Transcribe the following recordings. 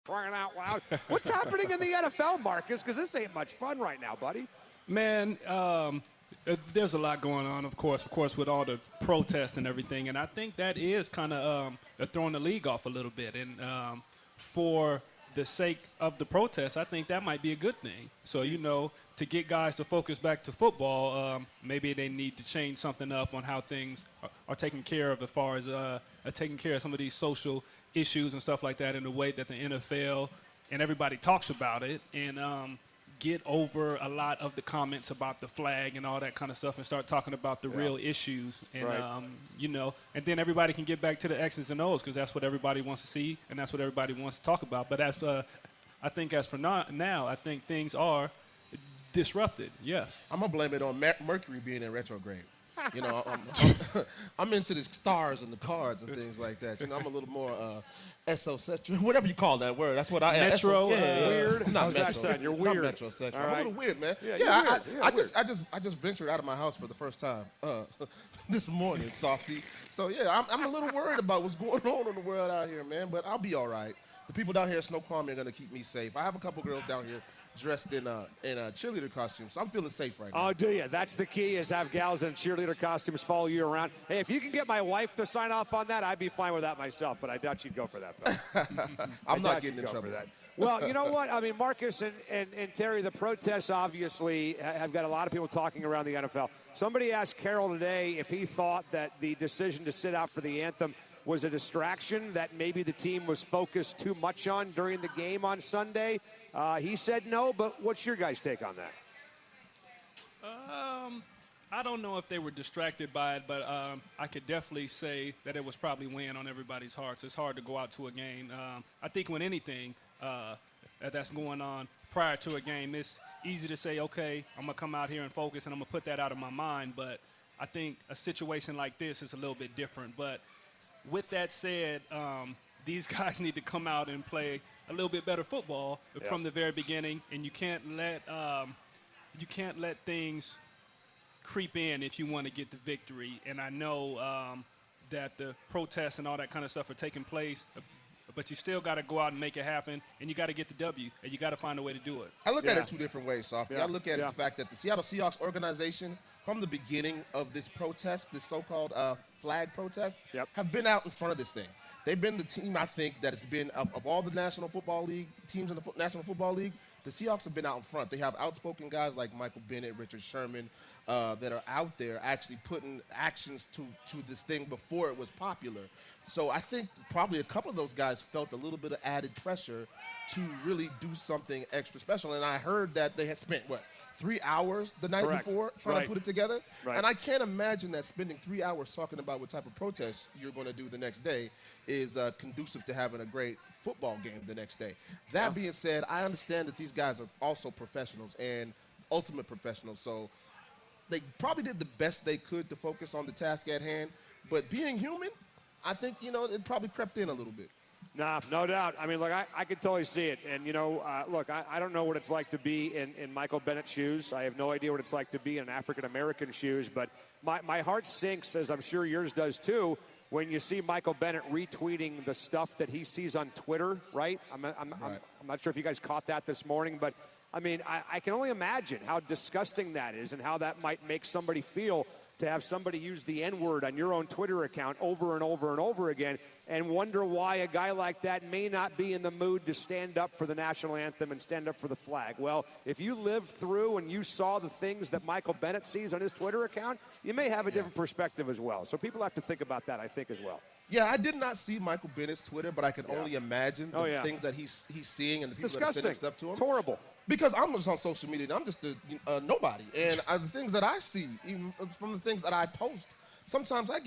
crying out loud. What's happening in the NFL, Marcus? Because this ain't much fun right now, buddy. Man, there's a lot going on, of course, with all the protests and everything. And I think that is kind of throwing the league off a little bit. And for the sake of the protests, I think that might be a good thing. So, to get guys to focus back to football, maybe they need to change something up on how things are taken care of as far as taking care of some of these social issues and stuff like that in the way that the NFL and everybody talks about it, and get over a lot of the comments about the flag and all that kind of stuff and start talking about the real issues. And, and then everybody can get back to the X's and O's because that's what everybody wants to see and that's what everybody wants to talk about. But I think as for now, I think things are disrupted, yes. I'm going to blame it on Mercury being in retrograde. I'm into the stars and the cards and things like that. I'm a little more esocentric, whatever you call that word. That's what I am. Metro, weird. Not metro. You're weird. Not metrocentric. All I'm right. a little weird, man. Yeah, I just ventured out of my house for the first time this morning, Softy. So I'm a little worried about what's going on in the world out here, man. But I'll be all right. The people down here in Snoqualmie are going to keep me safe. I have a couple girls down here dressed in cheerleader costumes, so I'm feeling safe right now. Oh, do you? That's the key, is have gals in cheerleader costumes follow you around. Hey, if you can get my wife to sign off on that, I'd be fine with that myself, but I doubt she'd go for that. I'm not getting in trouble for that. Well, you know what? I mean, Marcus and Terry, the protests obviously have got a lot of people talking around the NFL. Somebody asked Carroll today if he thought that the decision to sit out for the anthem was a distraction that maybe the team was focused too much on during the game on Sunday. He said no, but what's your guys' take on that? I don't know if they were distracted by it, but I could definitely say that it was probably weighing on everybody's hearts. It's hard to go out to a game. I think when anything that's going on prior to a game, it's easy to say, okay, I'm going to come out here and focus, and I'm going to put that out of my mind. But I think a situation like this is a little bit different. But with that said, these guys need to come out and play a little bit better football from the very beginning, and you can't let things creep in if you want to get the victory. And I know that the protests and all that kind of stuff are taking place, but you still got to go out and make it happen, and you got to get the W, and you got to find a way to do it. I look at it two different ways, Softy. Yeah. I look at it the fact that the Seattle Seahawks organization, from the beginning of this protest, this so-called flag protest, have been out in front of this thing. They've been the team, I think, that has been, of all the National Football League teams in the National Football League, the Seahawks have been out in front. They have outspoken guys like Michael Bennett, Richard Sherman, that are out there actually putting actions to this thing before it was popular. So I think probably a couple of those guys felt a little bit of added pressure to really do something extra special. And I heard that they had spent, 3 hours the night before trying to put it together. Right. And I can't imagine that spending 3 hours talking about what type of protest you're going to do the next day is conducive to having a great football game the next day. That being said, I understand that these guys are also professionals and ultimate professionals. So they probably did the best they could to focus on the task at hand. But being human, I think, it probably crept in a little bit. Nah, no doubt. I mean, look, I could totally see it. And, look, I don't know what it's like to be in Michael Bennett's shoes. I have no idea what it's like to be in African-American shoes. But my heart sinks, as I'm sure yours does too, when you see Michael Bennett retweeting the stuff that he sees on Twitter, right? I'm not sure if you guys caught that this morning, but, I mean, I can only imagine how disgusting that is and how that might make somebody feel to have somebody use the N-word on your own Twitter account over and over and over again and wonder why a guy like that may not be in the mood to stand up for the national anthem and stand up for the flag. Well, if you lived through and you saw the things that Michael Bennett sees on his Twitter account, you may have a different perspective as well. So people have to think about that, I think, as well. Yeah, I did not see Michael Bennett's Twitter, but I can only imagine the things that he's seeing and the people that are sending stuff to him. It's horrible. Because I'm just on social media, and I'm just a nobody. And the things that I see, even from the things that I post, sometimes I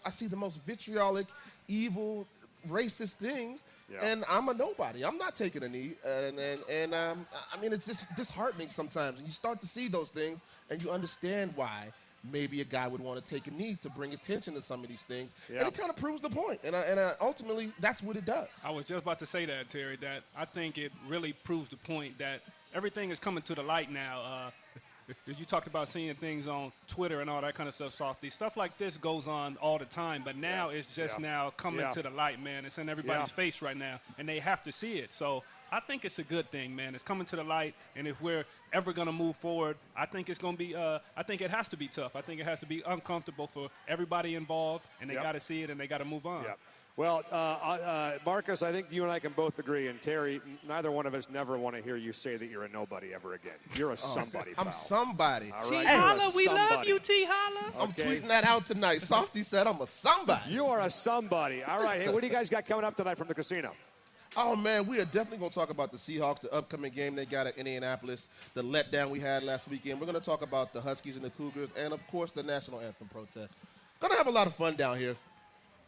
see the most vitriolic, evil, racist things, and I'm a nobody. I'm not taking a knee. And I mean, it's just disheartening sometimes. And you start to see those things, and you understand why maybe a guy would want to take a knee to bring attention to some of these things. And it kind of proves the point. And ultimately, that's what it does. I was just about to say that, Terry, that I think it really proves the point that everything is coming to the light now. you talked about seeing things on Twitter and all that kind of stuff, Softy. Stuff like this goes on all the time, but now it's just now coming to the light, man. It's in everybody's face right now, and they have to see it. So I think it's a good thing, man. It's coming to the light, and if we're ever going to move forward, I think it's going to be I think it has to be tough. I think it has to be uncomfortable for everybody involved, and they got to see it, and they got to move on. Well, Marcus, I think you and I can both agree, and Terry, neither one of us never want to hear you say that you're a nobody ever again. You're a somebody, pal. I'm somebody. All right? T-Holla, we love you, T-Holla. I'm tweeting that out tonight. Softy said I'm a somebody. You are a somebody. All right. Hey, what do you guys got coming up tonight from the casino? Oh, man, we are definitely going to talk about the Seahawks, the upcoming game they got at Indianapolis, the letdown we had last weekend. We're going to talk about the Huskies and the Cougars, and, of course, the national anthem protest. Going to have a lot of fun down here.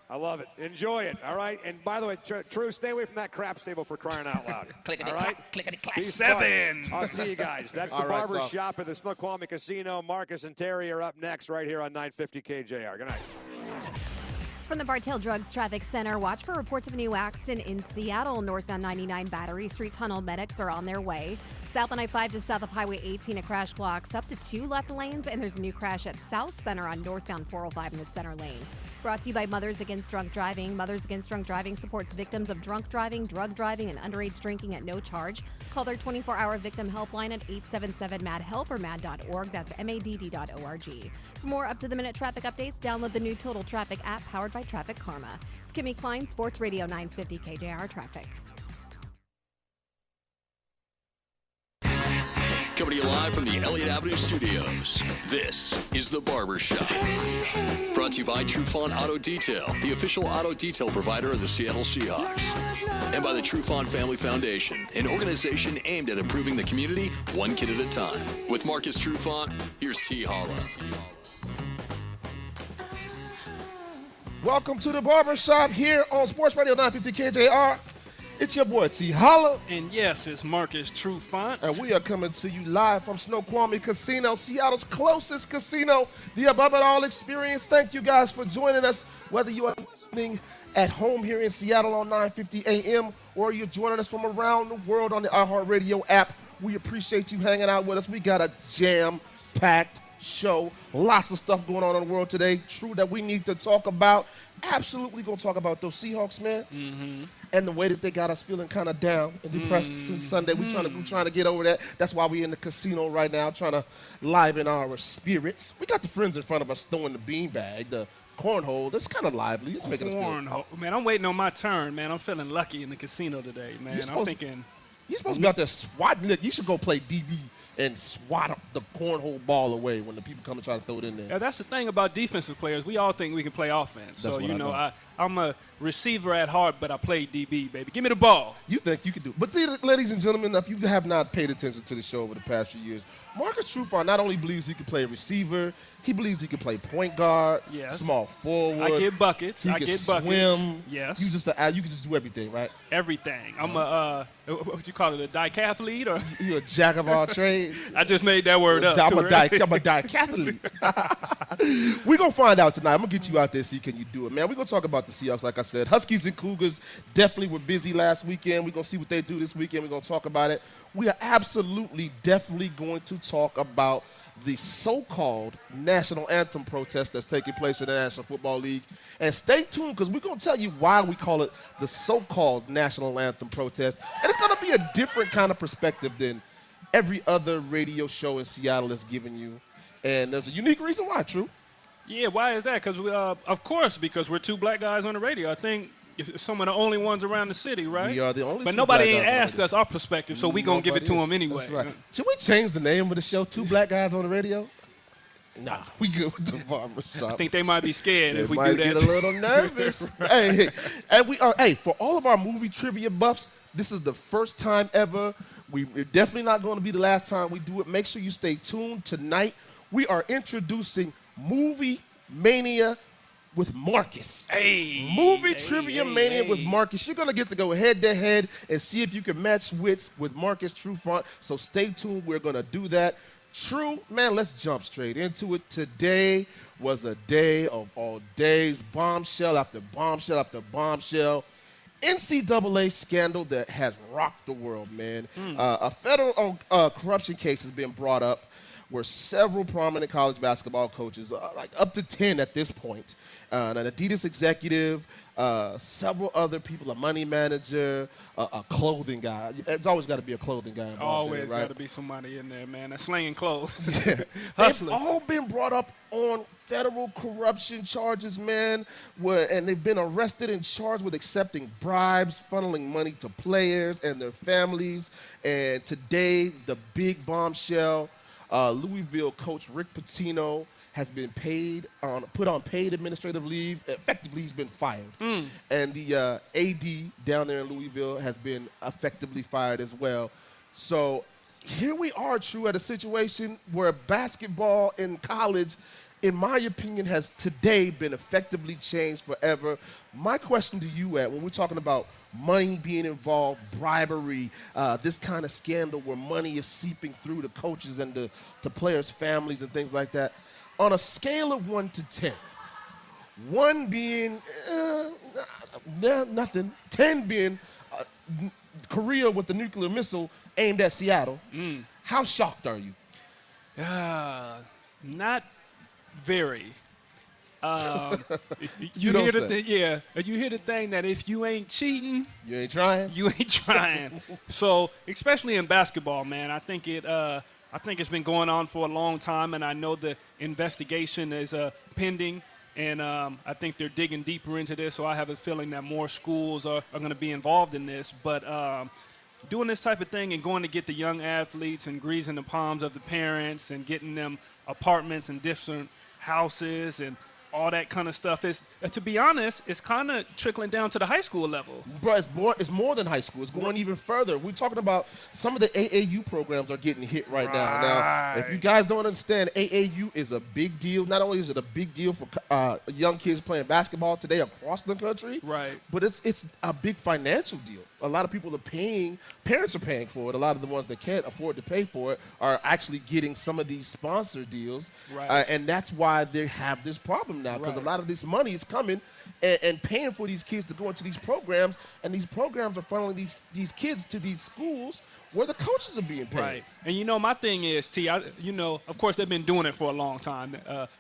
I love it. Enjoy it. All right. And by the way, True, stay away from that craps table for crying out loud. All right? Clickety-clack. 7. I'll see you guys. That's the Barbershop at the Snoqualmie Casino. Marcus and Terry are up next right here on 950 KJR. Good night. From the Bartell Drugs Traffic Center, watch for reports of a new accident in Seattle. Northbound 99 Battery Street Tunnel medics are on their way. South on I-5 to south of Highway 18, a crash blocks up to 2 left lanes, and there's a new crash at South Center on northbound 405 in the center lane. Brought to you by Mothers Against Drunk Driving. Mothers Against Drunk Driving supports victims of drunk driving, drug driving, and underage drinking at no charge. Call their 24-hour victim helpline at 877-MAD-HELP or mad.org. That's MADD.org. For more up-to-the-minute traffic updates, download the new Total Traffic app powered by Traffic Karma. It's Kimmy Klein, Sports Radio 950 KJR Traffic. Coming to you live from the Elliott Avenue Studios, this is The Barbershop. Brought to you by Trufant Auto Detail, the official auto detail provider of the Seattle Seahawks. And by the Trufant Family Foundation, an organization aimed at improving the community one kid at a time. With Marcus Trufant, here's T-Holla. Welcome to The Barbershop here on Sports Radio 950 KJR. It's your boy T-Holla. And yes, it's Marcus Trufant. And we are coming to you live from Snoqualmie Casino, Seattle's closest casino, the Above It All experience. Thank you guys for joining us, whether you are listening at home here in Seattle on 950 AM or you're joining us from around the world on the iHeartRadio app. We appreciate you hanging out with us. We got a jam-packed show. Lots of stuff going on in the world today. True that we need to talk about. Absolutely going to talk about those Seahawks, man. Mm-hmm. And the way that they got us feeling kind of down and depressed since Sunday. We're trying to get over that. That's why we're in the casino right now, trying to liven our spirits. We got the friends in front of us throwing the beanbag, the cornhole. That's kind of lively. It's making us feel. Cornhole. Man, I'm waiting on my turn, man. I'm feeling lucky in the casino today, man. I'm thinking. You're supposed to be out there swatting it. You should go play DB and swat up the cornhole ball away when the people come and try to throw it in there. Yeah, that's the thing about defensive players. We all think we can play offense. That's so, I'm a receiver at heart, but I play DB, baby. Give me the ball. You think you can do it. But, ladies and gentlemen, if you have not paid attention to the show over the past few years, Marcus Trufant not only believes he can play receiver, he believes he can play point guard, small forward. I get buckets. He can swim. Yes. You can just do everything, right? Everything. I'm what you call it, a decathlete? Or You're a jack of all trades. I just made that word up. I'm a decathlete. We're going to find out tonight. I'm going to get you out there, see can you do it, man. We're going to talk about the Seahawks, like I said. Huskies and Cougars definitely were busy last weekend. We're going to see what they do this weekend. We're going to talk about it. We are absolutely, definitely going to talk about the so-called national anthem protest that's taking place in the National Football League. And stay tuned because we're going to tell you why we call it the so-called national anthem protest. And it's going to be a different kind of perspective than every other radio show in Seattle is giving you. And there's a unique reason why, True. Yeah, why is that? Because, of course, because we're two black guys on the radio. I think some of the only ones around the city, right? We are the only But nobody ain't asked us our perspective, so we're going to give it to them anyway. That's right. Should we change the name of the show, Two Black Guys on the Radio? Nah, we good with the Barbershop. I think they might be scared if we might do that. Get a little nervous. Hey, and we are. Hey, for all of our movie trivia buffs, this is the first time ever. We're definitely not going to be the last time we do it. Make sure you stay tuned tonight. We are introducing Movie Mania with Marcus. Movie Trivia Mania with Marcus. You're going to get to go head-to-head and see if you can match wits with Marcus Trufant. So stay tuned. We're going to do that. True, man, let's jump straight into it. Today was a day of all days. Bombshell after bombshell after bombshell. NCAA scandal that has rocked the world, man. A federal corruption case has been brought up. where several prominent college basketball coaches, like up to 10 at this point, an Adidas executive, several other people, a money manager, a clothing guy. There's always got to be a clothing guy involved. Always right? got to be somebody in there, man. That's slinging clothes. They've all been brought up on federal corruption charges, man, and they've been arrested and charged with accepting bribes, funneling money to players and their families. And today, the big bombshell, Louisville coach Rick Pitino has been put on paid administrative leave. Effectively, he's been fired. And the AD down there in Louisville has been effectively fired as well. So here we are, True, at a situation where basketball in college, in my opinion, has today been effectively changed forever. My question to you, when we're talking about money being involved, bribery, this kind of scandal where money is seeping through the coaches and the players' families and things like that, on a scale of 1 to 10, 1 being nothing, 10 being Korea with the nuclear missile aimed at Seattle, how shocked are you? Not very. You don't say. You hear the thing that if you ain't cheating, you ain't trying. You ain't trying. So, especially in basketball, man, I think it's been going on for a long time, and I know the investigation is pending, and I think they're digging deeper into this. So I have a feeling that more schools are going to be involved in this. But doing this type of thing and going to get the young athletes and greasing the palms of the parents and getting them apartments and different houses and all that kind of stuff is, to be honest, it's kind of trickling down to the high school level. Bro, it's more than high school. It's going even further. We're talking about some of the AAU programs are getting hit right now. Now, if you guys don't understand, AAU is a big deal. Not only is it a big deal for young kids playing basketball today across the country, right, but it's a big financial deal. A lot of people are paying, parents are paying for it. A lot of the ones that can't afford to pay for it are actually getting some of these sponsor deals. Right. And that's why they have this problem now, because a lot of this money is coming and paying for these kids to go into these programs, and these programs are funneling these kids to these schools where the coaches are being paid. Right. And, my thing is, of course, they've been doing it for a long time.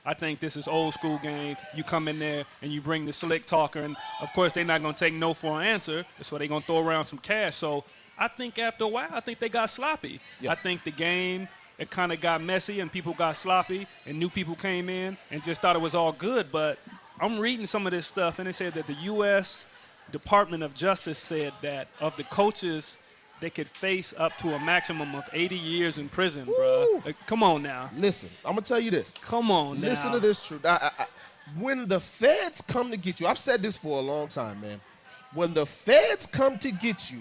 I think this is old school game. You come in there and you bring the slick talker, and, of course, they're not going to take no for an answer, so they're going to throw around some cash. So I think after a while, I think they got sloppy. Yeah. I think the game, it kind of got messy and people got sloppy and new people came in and just thought it was all good. But I'm reading some of this stuff, and they said that the U.S. Department of Justice said that of the coaches, they could face up to a maximum of 80 years in prison, bro. Like, come on now. Listen, I'm going to tell you this. Come on now. Listen to this, truth. When the feds come to get you, I've said this for a long time, man. When the feds come to get you,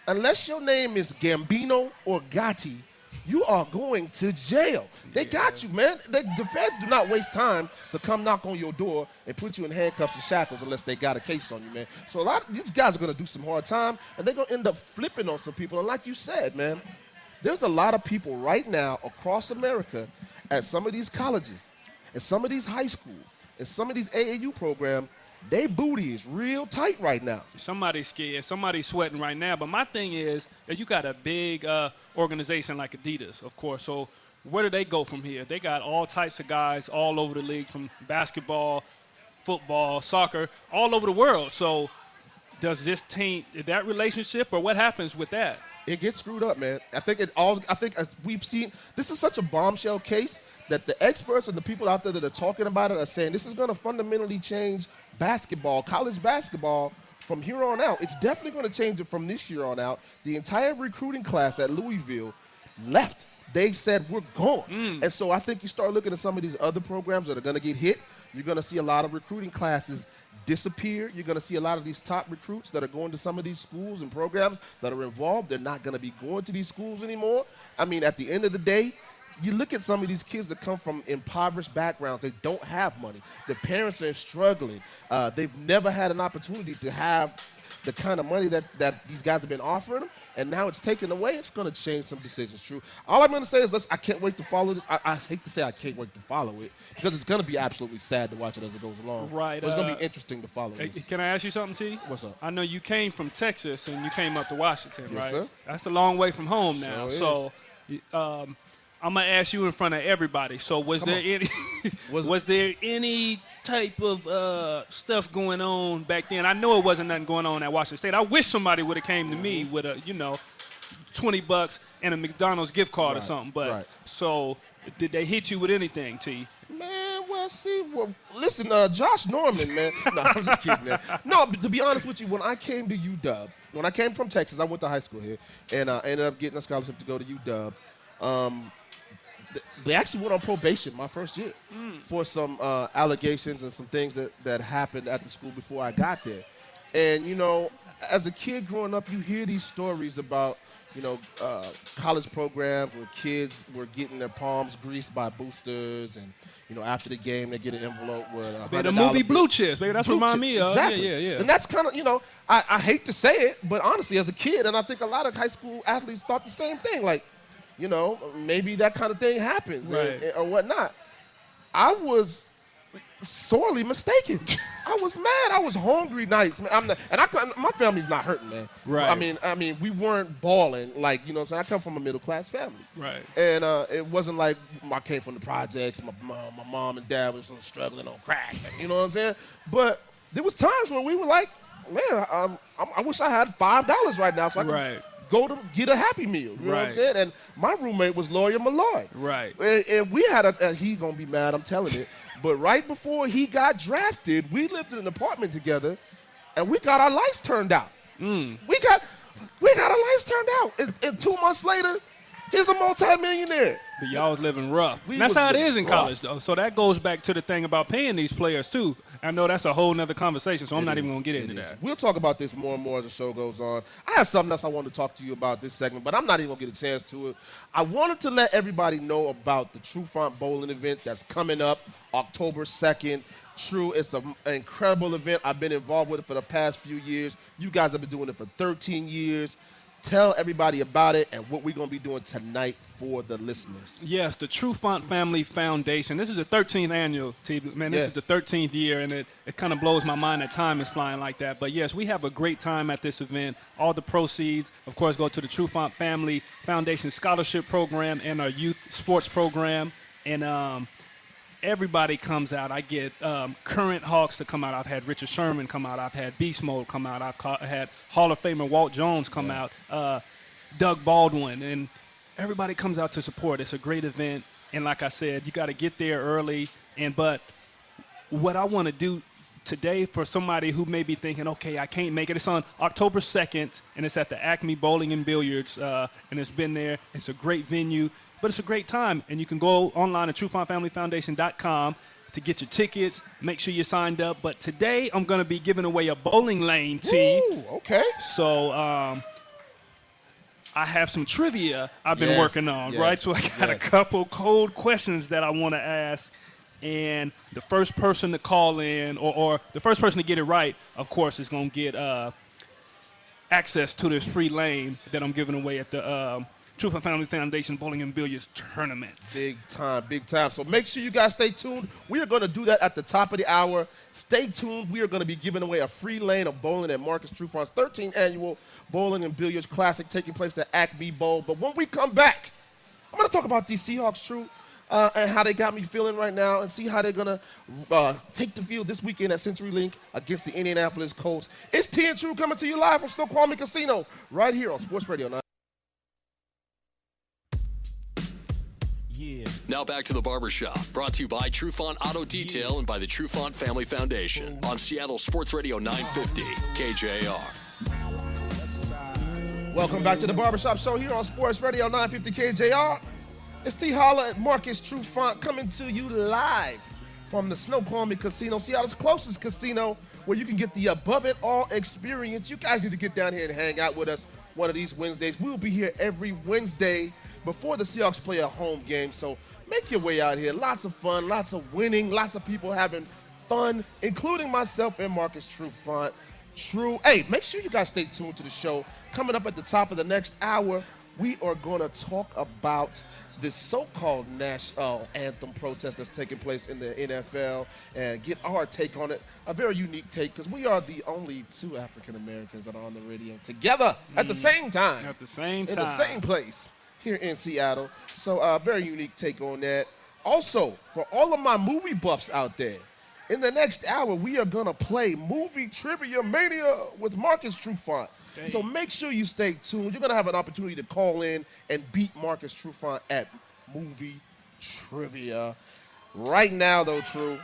unless your name is Gambino or Gotti, you are going to jail. They got you, man. The feds do not waste time to come knock on your door and put you in handcuffs and shackles unless they got a case on you, man. So a lot of these guys are going to do some hard time, and they're going to end up flipping on some people. And like you said, man, there's a lot of people right now across America at some of these colleges and some of these high schools and some of these AAU programs. They booty is real tight right now. Somebody's scared. Somebody's sweating right now. But my thing is that you got a big organization like Adidas, of course. So where do they go from here? They got all types of guys all over the league, from basketball, football, soccer, all over the world. So does this taint that relationship, or what happens with that? It gets screwed up, man. I think as we've seen, this is such a bombshell case that the experts and the people out there that are talking about it are saying this is going to fundamentally change basketball, college basketball, from here on out. It's definitely going to change it from this year on out. The entire recruiting class at Louisville left. They said, we're gone. And so I think you start looking at some of these other programs that are going to get hit. You're going to see a lot of recruiting classes disappear. You're going to see a lot of these top recruits that are going to some of these schools and programs that are involved. They're not going to be going to these schools anymore. I mean, at the end of the day, you look at some of these kids that come from impoverished backgrounds. They don't have money. Their parents are struggling. They've never had an opportunity to have the kind of money that these guys have been offering them, and now it's taken away. It's going to change some decisions, True. All I'm going to say is I can't wait to follow this. I hate to say I can't wait to follow it, because it's going to be absolutely sad to watch it as it goes along. Right. But it's going to be interesting to follow this. Can I ask you something, T? What's up? I know you came from Texas and you came up to Washington, Yes, right? sir. That's a long way from home now. Sure So I'm gonna ask you in front of everybody. So was there any type of stuff going on back then? I know it wasn't nothing going on at Washington State. I wish somebody would have came to me with a $20 and a McDonald's gift card or something. But so did they hit you with anything, T? Man, listen, Josh Norman, man. No, I'm just kidding, man. No, but to be honest with you, when I came to UW, when I came from Texas, I went to high school here, and I ended up getting a scholarship to go to UW. They actually went on probation my first year for some allegations and some things that happened at the school before I got there. And, as a kid growing up, you hear these stories about, college programs where kids were getting their palms greased by boosters and, after the game, they get an envelope with the movie Blue Chips, baby. That's what remind me of. Exactly. Yeah. And that's kind of, I hate to say it, but honestly, as a kid, and I think a lot of high school athletes thought the same thing, like, maybe that kind of thing happens or whatnot. I was sorely mistaken. I was mad. I was hungry nights. My family's not hurting, man. Right. I mean, we weren't balling like, so I come from a middle class family. Right. And it wasn't like I came from the projects. My mom and dad was struggling on crack. You know what I'm saying? But there was times where we were like, man, I wish I had $5 right now so I could go to get a Happy Meal. You know what I'm saying? And my roommate was Lawyer Malloy. Right. And we had he's going to be mad, I'm telling it. But right before he got drafted, we lived in an apartment together, and we got our lights turned out. We got our lights turned out. And 2 months later, he's a multimillionaire. But y'all was living rough. That's how it is in college, though. So that goes back to the thing about paying these players, too. I know that's a whole nother conversation, so I'm not even going to get into that. We'll talk about this more and more as the show goes on. I have something else I wanted to talk to you about this segment, but I'm not even going to get a chance to it. I wanted to let everybody know about the True Font Bowling event that's coming up October 2nd. True, it's an incredible event. I've been involved with it for the past few years. You guys have been doing it for 13 years. Tell everybody about it and what we're going to be doing tonight for the listeners. Yes, the True Font Family Foundation. This is the 13th annual, man. This is the 13th year, and it kind of blows my mind that time is flying like that. But, yes, we have a great time at this event. All the proceeds, of course, go to the True Font Family Foundation Scholarship Program and our youth sports program. And everybody comes out. I get current Hawks to come out. I've had Richard Sherman come out. I've had Beast Mode come out. I've had Hall of Famer Walt Jones come out. Doug Baldwin. And everybody comes out to support. It's a great event. And like I said, you got to get there early. But what I want to do today for somebody who may be thinking, okay, I can't make it. It's on October 2nd, and it's at the Acme Bowling and Billiards. And it's been there. It's a great venue. But it's a great time, and you can go online at TrueFontFamilyFoundation.com to get your tickets. Make sure you're signed up. But today I'm going to be giving away a bowling lane, T. Ooh, okay. So I have some trivia I've been working on, right? So I got a couple cold questions that I want to ask. And the first person to call in or the first person to get it right, of course, is going to get access to this free lane that I'm giving away at the True Font Family Foundation Bowling and Billiards Tournament. Big time. So make sure you guys stay tuned. We are going to do that at the top of the hour. Stay tuned. We are going to be giving away a free lane of bowling at Marcus Trufant's 13th annual Bowling and Billiards Classic taking place at Acme Bowl. But when we come back, I'm going to talk about these Seahawks, True, and how they got me feeling right now and see how they're going to take the field this weekend at CenturyLink against the Indianapolis Colts. It's T and True coming to you live from Snoqualmie Casino right here on Sports Radio 9. Now back to the Barbershop, brought to you by True Font Auto Detail and by the True Font Family Foundation on Seattle Sports Radio 950 KJR. Welcome back to the Barbershop Show here on Sports Radio 950 KJR. It's T. Holla and Marcus Trufant coming to you live from the Snoqualmie Casino, Seattle's closest casino, where you can get the above it all experience. You guys need to get down here and hang out with us one of these Wednesdays. We'll be here every Wednesday before the Seahawks play a home game. So make your way out here. Lots of fun, lots of winning, lots of people having fun, including myself and Marcus Trufant. True. Hey, make sure you guys stay tuned to the show. Coming up at the top of the next hour, we are going to talk about this so-called national anthem protest that's taking place in the NFL and get our take on it, a very unique take, because we are the only two African Americans that are on the radio together at the same time. At the same time. In the same place. here in Seattle. So very unique take on that. Also, for all of my movie buffs out there, in the next hour, we are going to play Movie Trivia Mania with Marcus Trufant. Dang. So make sure you stay tuned. You're going to have an opportunity to call in and beat Marcus Trufant at Movie Trivia. Right now, though, True,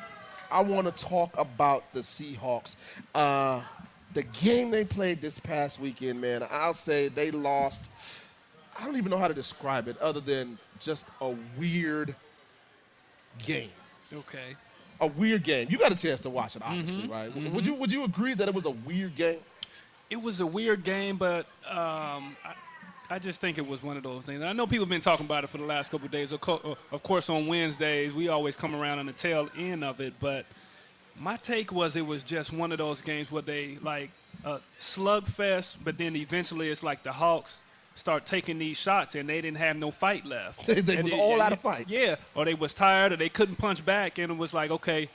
I want to talk about the Seahawks. The game they played this past weekend, man, I'll say they lost. I don't even know how to describe it other than just a weird game. Okay. A weird game. You got a chance to watch it, obviously, right? Mm-hmm. Would you agree that it was a weird game? It was a weird game, but I just think it was one of those things. I know people have been talking about it for the last couple of days. Of course, on Wednesdays, we always come around on the tail end of it, but my take was it was just one of those games where they, like, a slugfest, but then eventually it's like the Hawks start taking these shots and they didn't have no fight left. They was all out of fight. Yeah, or they was tired or they couldn't punch back, and it was like, okay,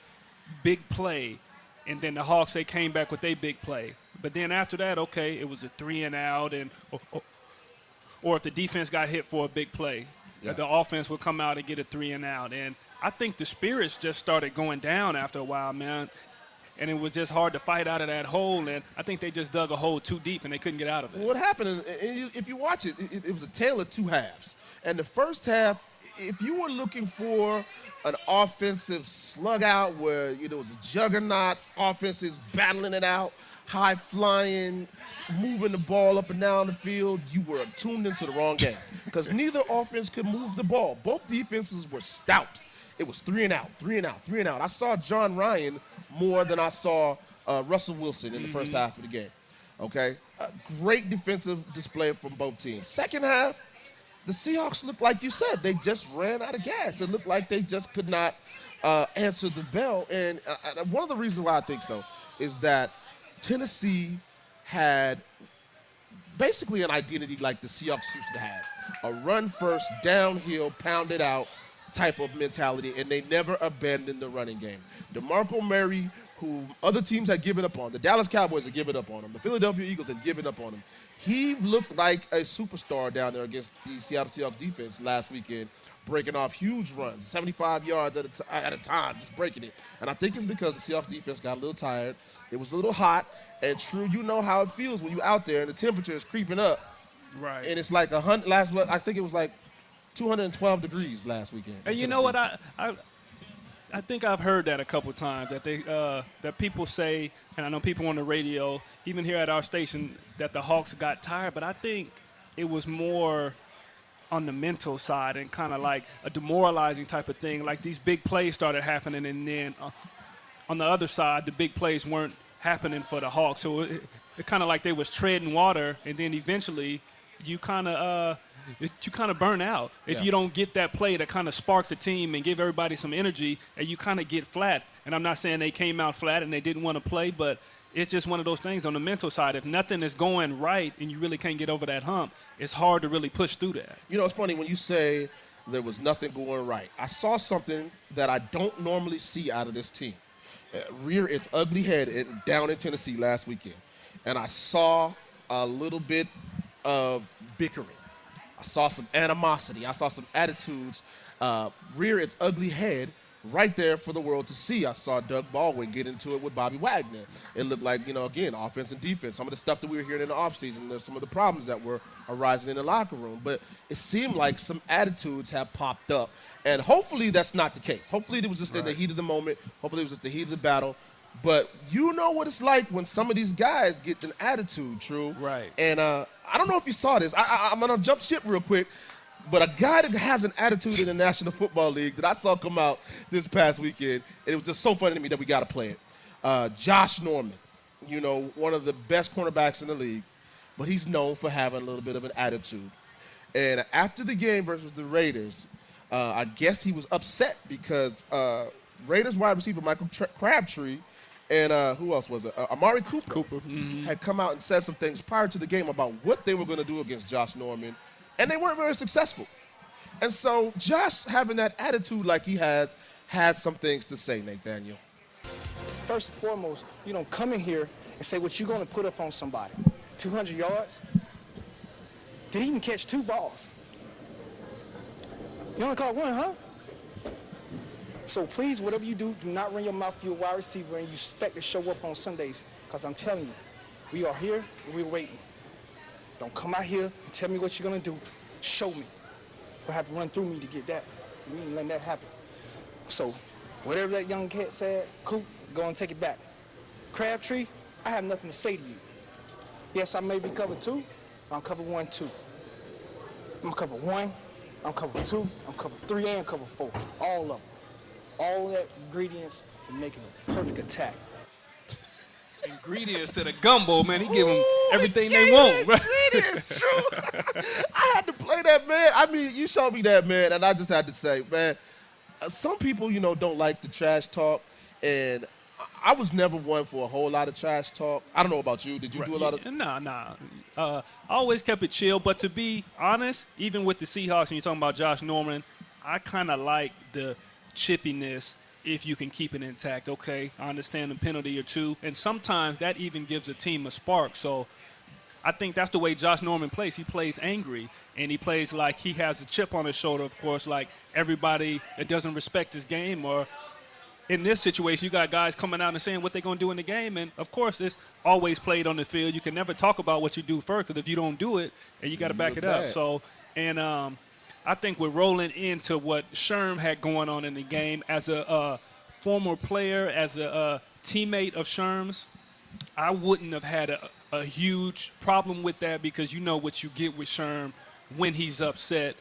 big play. And then the Hawks, they came back with their big play. But then after that, okay, it was a 3-and-out, and or if the defense got hit for a big play, the offense would come out and get a 3-and-out. And I think the spirits just started going down after a while, man. And it was just hard to fight out of that hole, and I think they just dug a hole too deep and they couldn't get out of it. What happened, if you watch it, it was a tale of two halves. And the first half, if you were looking for an offensive slug out where it was a juggernaut, offenses battling it out, high flying, moving the ball up and down the field, you were tuned into the wrong game because neither offense could move the ball. Both defenses were stout. It was 3-and-out, 3-and-out, 3-and-out. I saw John Ryan more than I saw Russell Wilson in the first half of the game. Okay? A great defensive display from both teams. Second half, the Seahawks looked like you said. They just ran out of gas. It looked like they just could not answer the bell. And one of the reasons why I think so is that Tennessee had basically an identity like the Seahawks used to have. A run first, downhill, pound it out type of mentality, and they never abandoned the running game. DeMarco Murray, who other teams had given up on, the Dallas Cowboys had given up on him, the Philadelphia Eagles had given up on him. He looked like a superstar down there against the Seattle Seahawks defense last weekend, breaking off huge runs, 75 yards at a time, just breaking it. And I think it's because the Seahawks defense got a little tired. It was a little hot, and True, you know how it feels when you're out there and the temperature is creeping up. Right. And it's like I think it was like 212 degrees last weekend. And you know what? I think I've heard that a couple times that that people say, and I know people on the radio, even here at our station, that the Hawks got tired. But I think it was more on the mental side and kind of like a demoralizing type of thing. Like these big plays started happening, and then on the other side, the big plays weren't happening for the Hawks. So it kind of like they was treading water, and then eventually you kind of burn out if you don't get that play to kind of spark the team and give everybody some energy, and you kind of get flat. And I'm not saying they came out flat and they didn't want to play, but it's just one of those things on the mental side. If nothing is going right and you really can't get over that hump, it's hard to really push through that. You know, it's funny when you say there was nothing going right. I saw something that I don't normally see out of this team. Rear its ugly head down in Tennessee last weekend. And I saw a little bit of bickering. I saw some animosity. I saw some attitudes rear its ugly head right there for the world to see. I saw Doug Baldwin get into it with Bobby Wagner. It looked like, again, offense and defense. Some of the stuff that we were hearing in the offseason, there's some of the problems that were arising in the locker room. But it seemed like some attitudes have popped up. And hopefully that's not the case. Hopefully it was just in the heat of the moment. Hopefully it was just the heat of the battle. But you know what it's like when some of these guys get an attitude, True. Right. And I don't know if you saw this. I'm going to jump ship real quick. But a guy that has an attitude in the National Football League that I saw come out this past weekend, and it was just so funny to me that we got to play it. Josh Norman, one of the best cornerbacks in the league, but he's known for having a little bit of an attitude. And after the game versus the Raiders, I guess he was upset because Raiders wide receiver Michael Crabtree and who else was it? Amari Cooper had come out and said some things prior to the game about what they were going to do against Josh Norman, and they weren't very successful. And so Josh, having that attitude like he has, had some things to say, Nathaniel. First and foremost, you don't come in here and say what you're going to put up on somebody. 200 yards? Did he even catch 2 balls? You only caught one, huh? So please, whatever you do, do not run your mouth. You're a wide receiver, and you expect to show up on Sundays. Because I'm telling you, we are here and we're waiting. Don't come out here and tell me what you're going to do. Show me. You'll have to run through me to get that. We ain't letting that happen. So whatever that young cat said, Coop, go and take it back. Crabtree, I have nothing to say to you. Yes, I may be cover 2, but I'm cover 1, 2. I'm cover 1, I'm cover 2, I'm cover 3, and cover 4. All of them. All that ingredients in making a perfect attack. Ingredients to the gumbo, man. He give them everything they want. Right? Ingredients, true. I had to play that, man. I mean, you showed me that, man, and I just had to say, man, some people, don't like the trash talk, and I was never one for a whole lot of trash talk. I don't know about you. Did you do a lot of? Nah. I always kept it chill, but to be honest, even with the Seahawks, and you're talking about Josh Norman, I kind of like the chippiness if you can keep it intact. Okay, I understand the penalty or two, and sometimes that even gives a team a spark. So I think that's the way Josh Norman plays. He plays angry, and he plays like he has a chip on his shoulder, of course, like everybody that doesn't respect his game. Or in this situation, you got guys coming out and saying what they're going to do in the game, and, of course, it's always played on the field. You can never talk about what you do first, because if you don't do it, and you got to back it up. So, and I think we're rolling into what Sherm had going on in the game. As a former player, as a teammate of Sherm's, I wouldn't have had a huge problem with that, because you know what you get with Sherm when he's upset,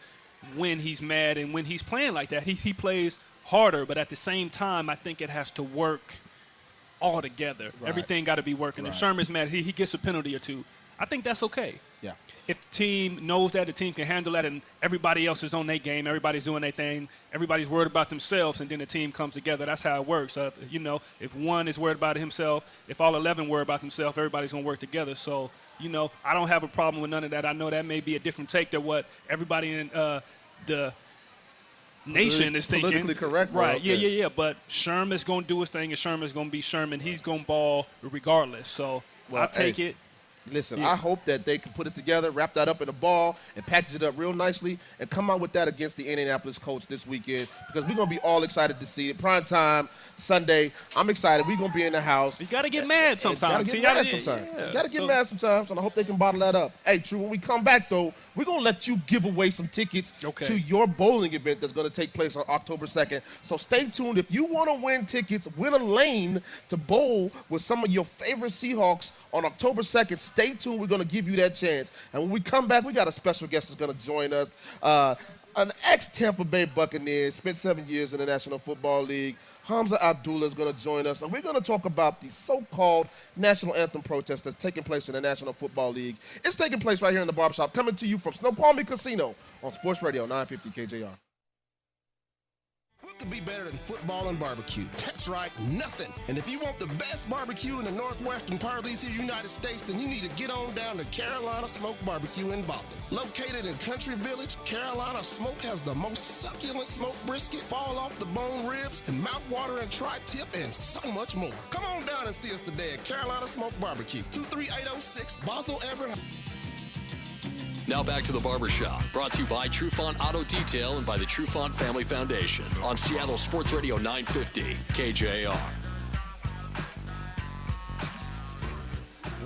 when he's mad, and when he's playing like that. He plays harder, but at the same time, I think it has to work all together. Right. Everything got to be working. Right. If Sherm is mad, he gets a penalty or two. I think that's okay. Yeah. If the team knows that, the team can handle that, and everybody else is on their game, everybody's doing their thing, everybody's worried about themselves, and then the team comes together. That's how it works. If one is worried about himself, if all 11 worry about themselves, everybody's going to work together. So, I don't have a problem with none of that. I know that may be a different take than what everybody in the nation is thinking. Politically correct. Right, yeah. But Sherm is going to do his thing, and Sherm is going to be Sherm, and he's going to ball regardless. So I'll take it. Listen, I hope that they can put it together, wrap that up in a ball, and package it up real nicely, and come out with that against the Indianapolis Colts this weekend, because we're going to be all excited to see it. Prime time, Sunday. I'm excited. We're going to be in the house. You got to get mad sometimes. You got to get mad sometimes, and I hope they can bottle that up. Hey, True, when we come back, though, we're going to let you give away some tickets to your bowling event that's going to take place on October 2nd. So stay tuned. If you want to win tickets, win a lane to bowl with some of your favorite Seahawks on October 2nd, stay tuned. We're going to give you that chance. And when we come back, we got a special guest that's going to join us. An ex-Tampa Bay Buccaneer, spent 7 years in the National Football League. Hamza Abdullah is going to join us, and we're going to talk about the so-called national anthem protest that's taking place in the National Football League. It's taking place right here in the Barbershop, coming to you from Snoqualmie Casino on Sports Radio 950 KJR. What could be better than football and barbecue? That's right, nothing. And if you want the best barbecue in the northwestern part of these here United States, then you need to get on down to Carolina Smoke Barbecue in Boston. Located in Country Village, Carolina Smoke has the most succulent smoked brisket, fall off the bone ribs, and mouth-watering tri-tip, and so much more. Come on down and see us today at Carolina Smoke Barbecue, 23806 Bothell Everett. Now back to the Barbershop, brought to you by Trufant Auto Detail and by the Trufant Family Foundation on Seattle Sports Radio 950 KJR.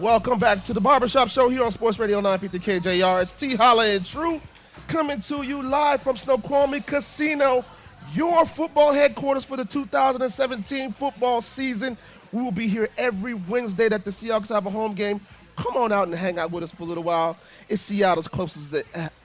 Welcome back to the Barbershop Show here on Sports Radio 950 KJR. It's T. Holla and True coming to you live from Snoqualmie Casino, your football headquarters for the 2017 football season. We will be here every Wednesday that the Seahawks have a home game. Come on out and hang out with us for a little while. It's Seattle's closest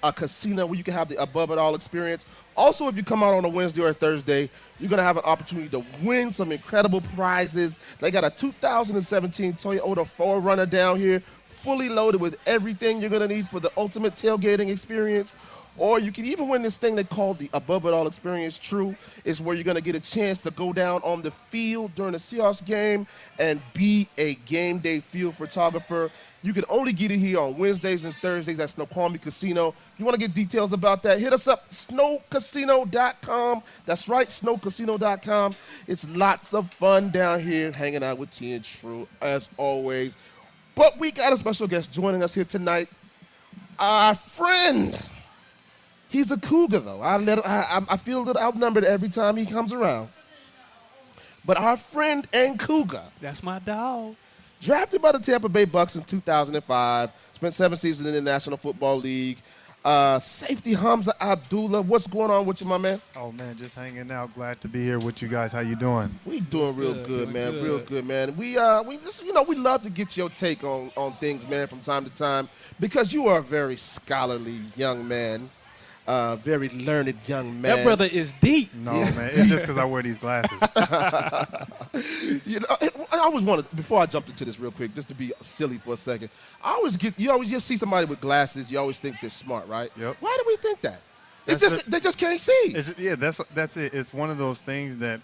a casino where you can have the above-it-all experience. Also, if you come out on a Wednesday or a Thursday, you're going to have an opportunity to win some incredible prizes. They got a 2017 Toyota 4Runner down here, fully loaded with everything you're going to need for the ultimate tailgating experience. Or you can even win this thing they call the Above It All Experience. True, is where you're going to get a chance to go down on the field during the Seahawks game and be a game day field photographer. You can only get it here on Wednesdays and Thursdays at Snoqualmie Casino. If you want to get details about that, hit us up, snowcasino.com. That's right, snowcasino.com. It's lots of fun down here hanging out with T and True, as always. But we got a special guest joining us here tonight. Our friend, He's a Cougar, though. I feel a little outnumbered every time he comes around. But our friend and Cougar. That's my dog. Drafted by the Tampa Bay Bucks in 2005. Spent 7 seasons in the National Football League. Safety Hamza Abdullah. What's going on with you, my man? Oh, man, just hanging out. Glad to be here with you guys. How you doing? We doing real good, man. Good. Real good, man. We just, we love to get your take on things, man, from time to time, because you are a very scholarly young man. Very learned young man. That brother is deep. No, man. It's just because I wear these glasses. I always wanted, before I jumped into this real quick, just to be silly for a second, you always just see somebody with glasses, you always think they're smart, right? Yep. Why do we think that? They just can't see. That's it. It's one of those things that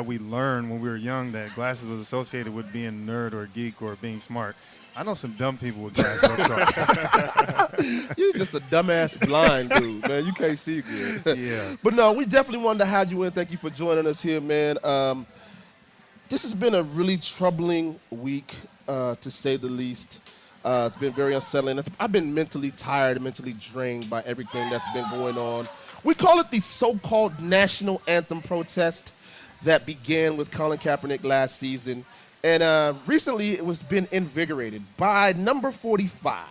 we learned when we were young, that glasses was associated with being a nerd or a geek or being smart. I know some dumb people with glasses. You're just a dumbass blind dude, man. You can't see good. Yeah. But no, we definitely wanted to have you in. Thank you for joining us here, man. This has been a really troubling week, to say the least. It's been very unsettling. I've been mentally tired and mentally drained by everything that's been going on. We call it the so-called national anthem protest that began with Colin Kaepernick last season. And recently it was been invigorated by number 45,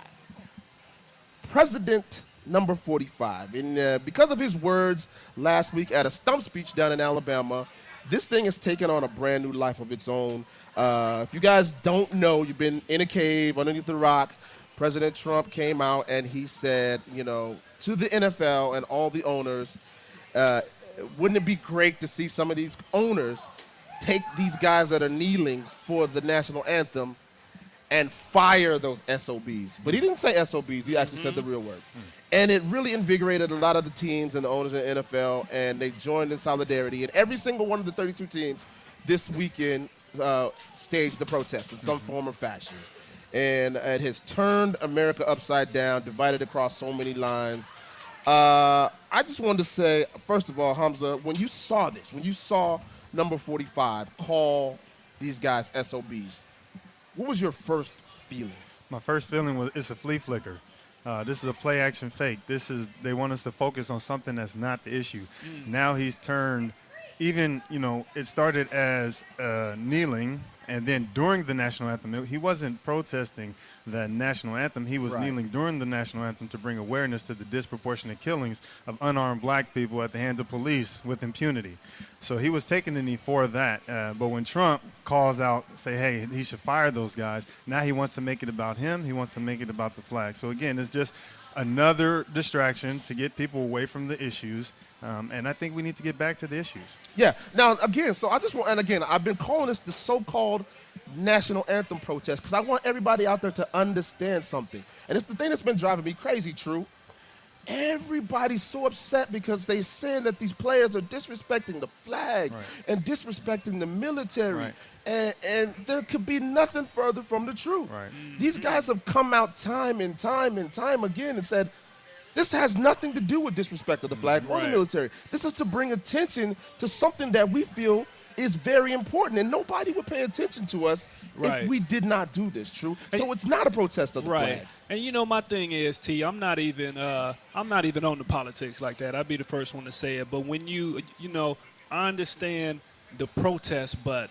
President number 45. And because of his words last week at a stump speech down in Alabama, this thing has taken on a brand new life of its own. If you guys don't know, you've been in a cave underneath the rock. President Trump came out and he said, to the NFL and all the owners, wouldn't it be great to see some of these owners take these guys that are kneeling for the national anthem and fire those SOBs. But he didn't say SOBs. He actually said the real word. And it really invigorated a lot of the teams and the owners in the NFL, and they joined in solidarity. And every single one of the 32 teams this weekend staged the protest in some form or fashion. And it has turned America upside down, divided across so many lines. I just wanted to say, first of all, Hamza, when you saw this, when you saw number 45 call these guys SOBs, what was your first feelings? My first feeling was it's a flea flicker. This is a play action fake. They want us to focus on something that's not the issue. Now he's turned, even, it started as kneeling, and then during the national anthem, he wasn't protesting the national anthem. He was kneeling during the national anthem to bring awareness to the disproportionate killings of unarmed black people at the hands of police with impunity. So he was taking the knee for that. But when Trump calls out, say, hey, he should fire those guys, now he wants to make it about him. He wants to make it about the flag. So, again, it's just another distraction to get people away from the issues. And I think we need to get back to the issues. Yeah. Now, again, I've been calling this the so-called national anthem protest because I want everybody out there to understand something. And it's the thing that's been driving me crazy, True. Everybody's so upset because they're saying that these players are disrespecting the flag and disrespecting the military. And there could be nothing further from the truth. These guys have come out time and time and time again and said, this has nothing to do with disrespect of the flag or the military. This is to bring attention to something that we feel is very important, and nobody would pay attention to us if we did not do this, True. So it's not a protest of the flag. And my thing is, T, I'm not even on the politics like that. I'd be the first one to say it. But when I understand the protest, but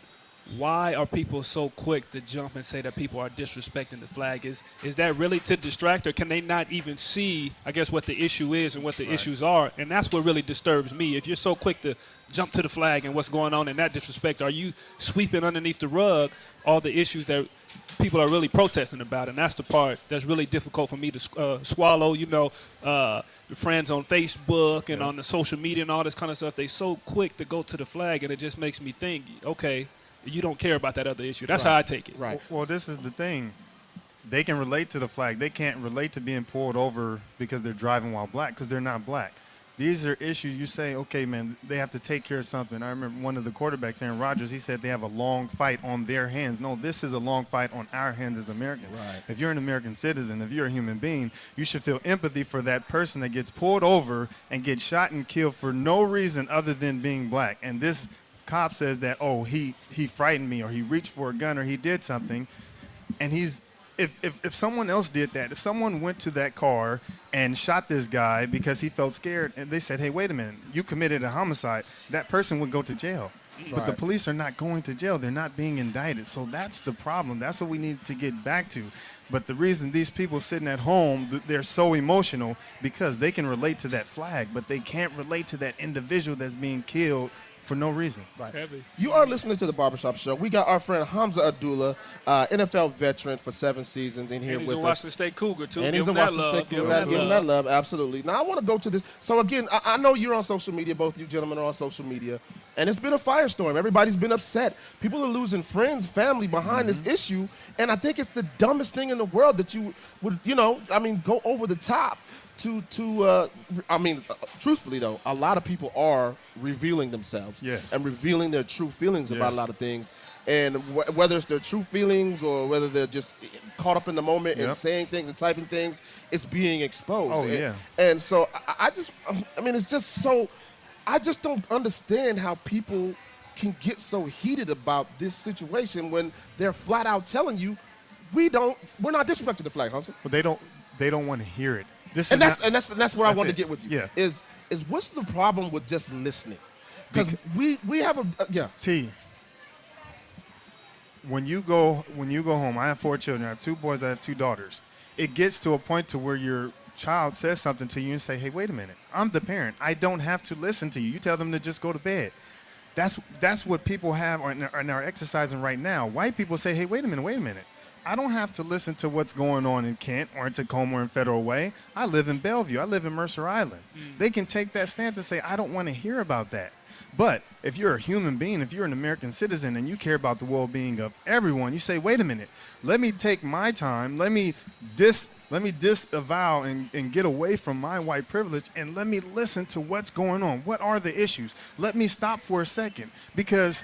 why are people so quick to jump and say that people are disrespecting the flag? Is that really to distract, or can they not even see, I guess, what the issue is and what the issues are? And that's what really disturbs me. If you're so quick to jump to the flag and what's going on in that disrespect, are you sweeping underneath the rug all the issues that people are really protesting about? And that's the part that's really difficult for me to swallow. The friends on Facebook and on the social media and all this kind of stuff, they so quick to go to the flag, and it just makes me think, okay, you don't care about that other issue. That's how I take it. Well, this is the thing. They can relate to the flag. They can't relate to being pulled over because they're driving while black, because they're not black. These are issues you say, okay, man, they have to take care of something. I remember one of the quarterbacks, Aaron Rodgers, he said they have a long fight on their hands. No, this is a long fight on our hands as Americans. If you're an American citizen, if you're a human being, you should feel empathy for that person that gets pulled over and gets shot and killed for no reason other than being black. And this cop says that, oh, he frightened me, or he reached for a gun, or he did something, and if someone else did that, if someone went to that car and shot this guy because he felt scared, and they said, hey, wait a minute, you committed a homicide, that person would go to jail. But the police are not going to jail. They're not being indicted. So that's the problem. That's what we need to get back to. But the reason these people sitting at home, they're so emotional because they can relate to that flag, but they can't relate to that individual that's being killed for no reason. Right. Heavy. You are listening to the Barbershop Show. We got our friend Hamza Abdullah, NFL veteran for 7 seasons in here with us. He's a Washington State Cougar, too. And he's a Washington State Cougar. Give him that love, absolutely. Now, I want to go to this. So, again, I know you're on social media. Both you gentlemen are on social media. And it's been a firestorm. Everybody's been upset. People are losing friends, family behind this issue. And I think it's the dumbest thing in the world that you would, go over the top truthfully, though, a lot of people are revealing themselves and revealing their true feelings about a lot of things. And whether it's their true feelings or whether they're just caught up in the moment and saying things and typing things, it's being exposed. Oh, and so it's just so – I just don't understand how people can get so heated about this situation when they're flat out telling you we're not disrespecting the flag, Hunter. But they don't want to hear it. That's what I want to get with you. Yeah. Is what's the problem with just listening? Because we have T. When you go home, I have 4 children. I have 2 boys. I have 2 daughters. It gets to a point to where your child says something to you and say, hey, wait a minute. I'm the parent. I don't have to listen to you. You tell them to just go to bed. That's what people have and are exercising right now. White people say, hey, wait a minute. I don't have to listen to what's going on in Kent or in Tacoma or in Federal Way. I live in Bellevue. I live in Mercer Island. They can take that stance and say, I don't want to hear about that. But if you're a human being, if you're an American citizen and you care about the well-being of everyone, you say, wait a minute, let me take my time, let me disavow and get away from my white privilege and let me listen to what's going on. What are the issues? Let me stop for a second, because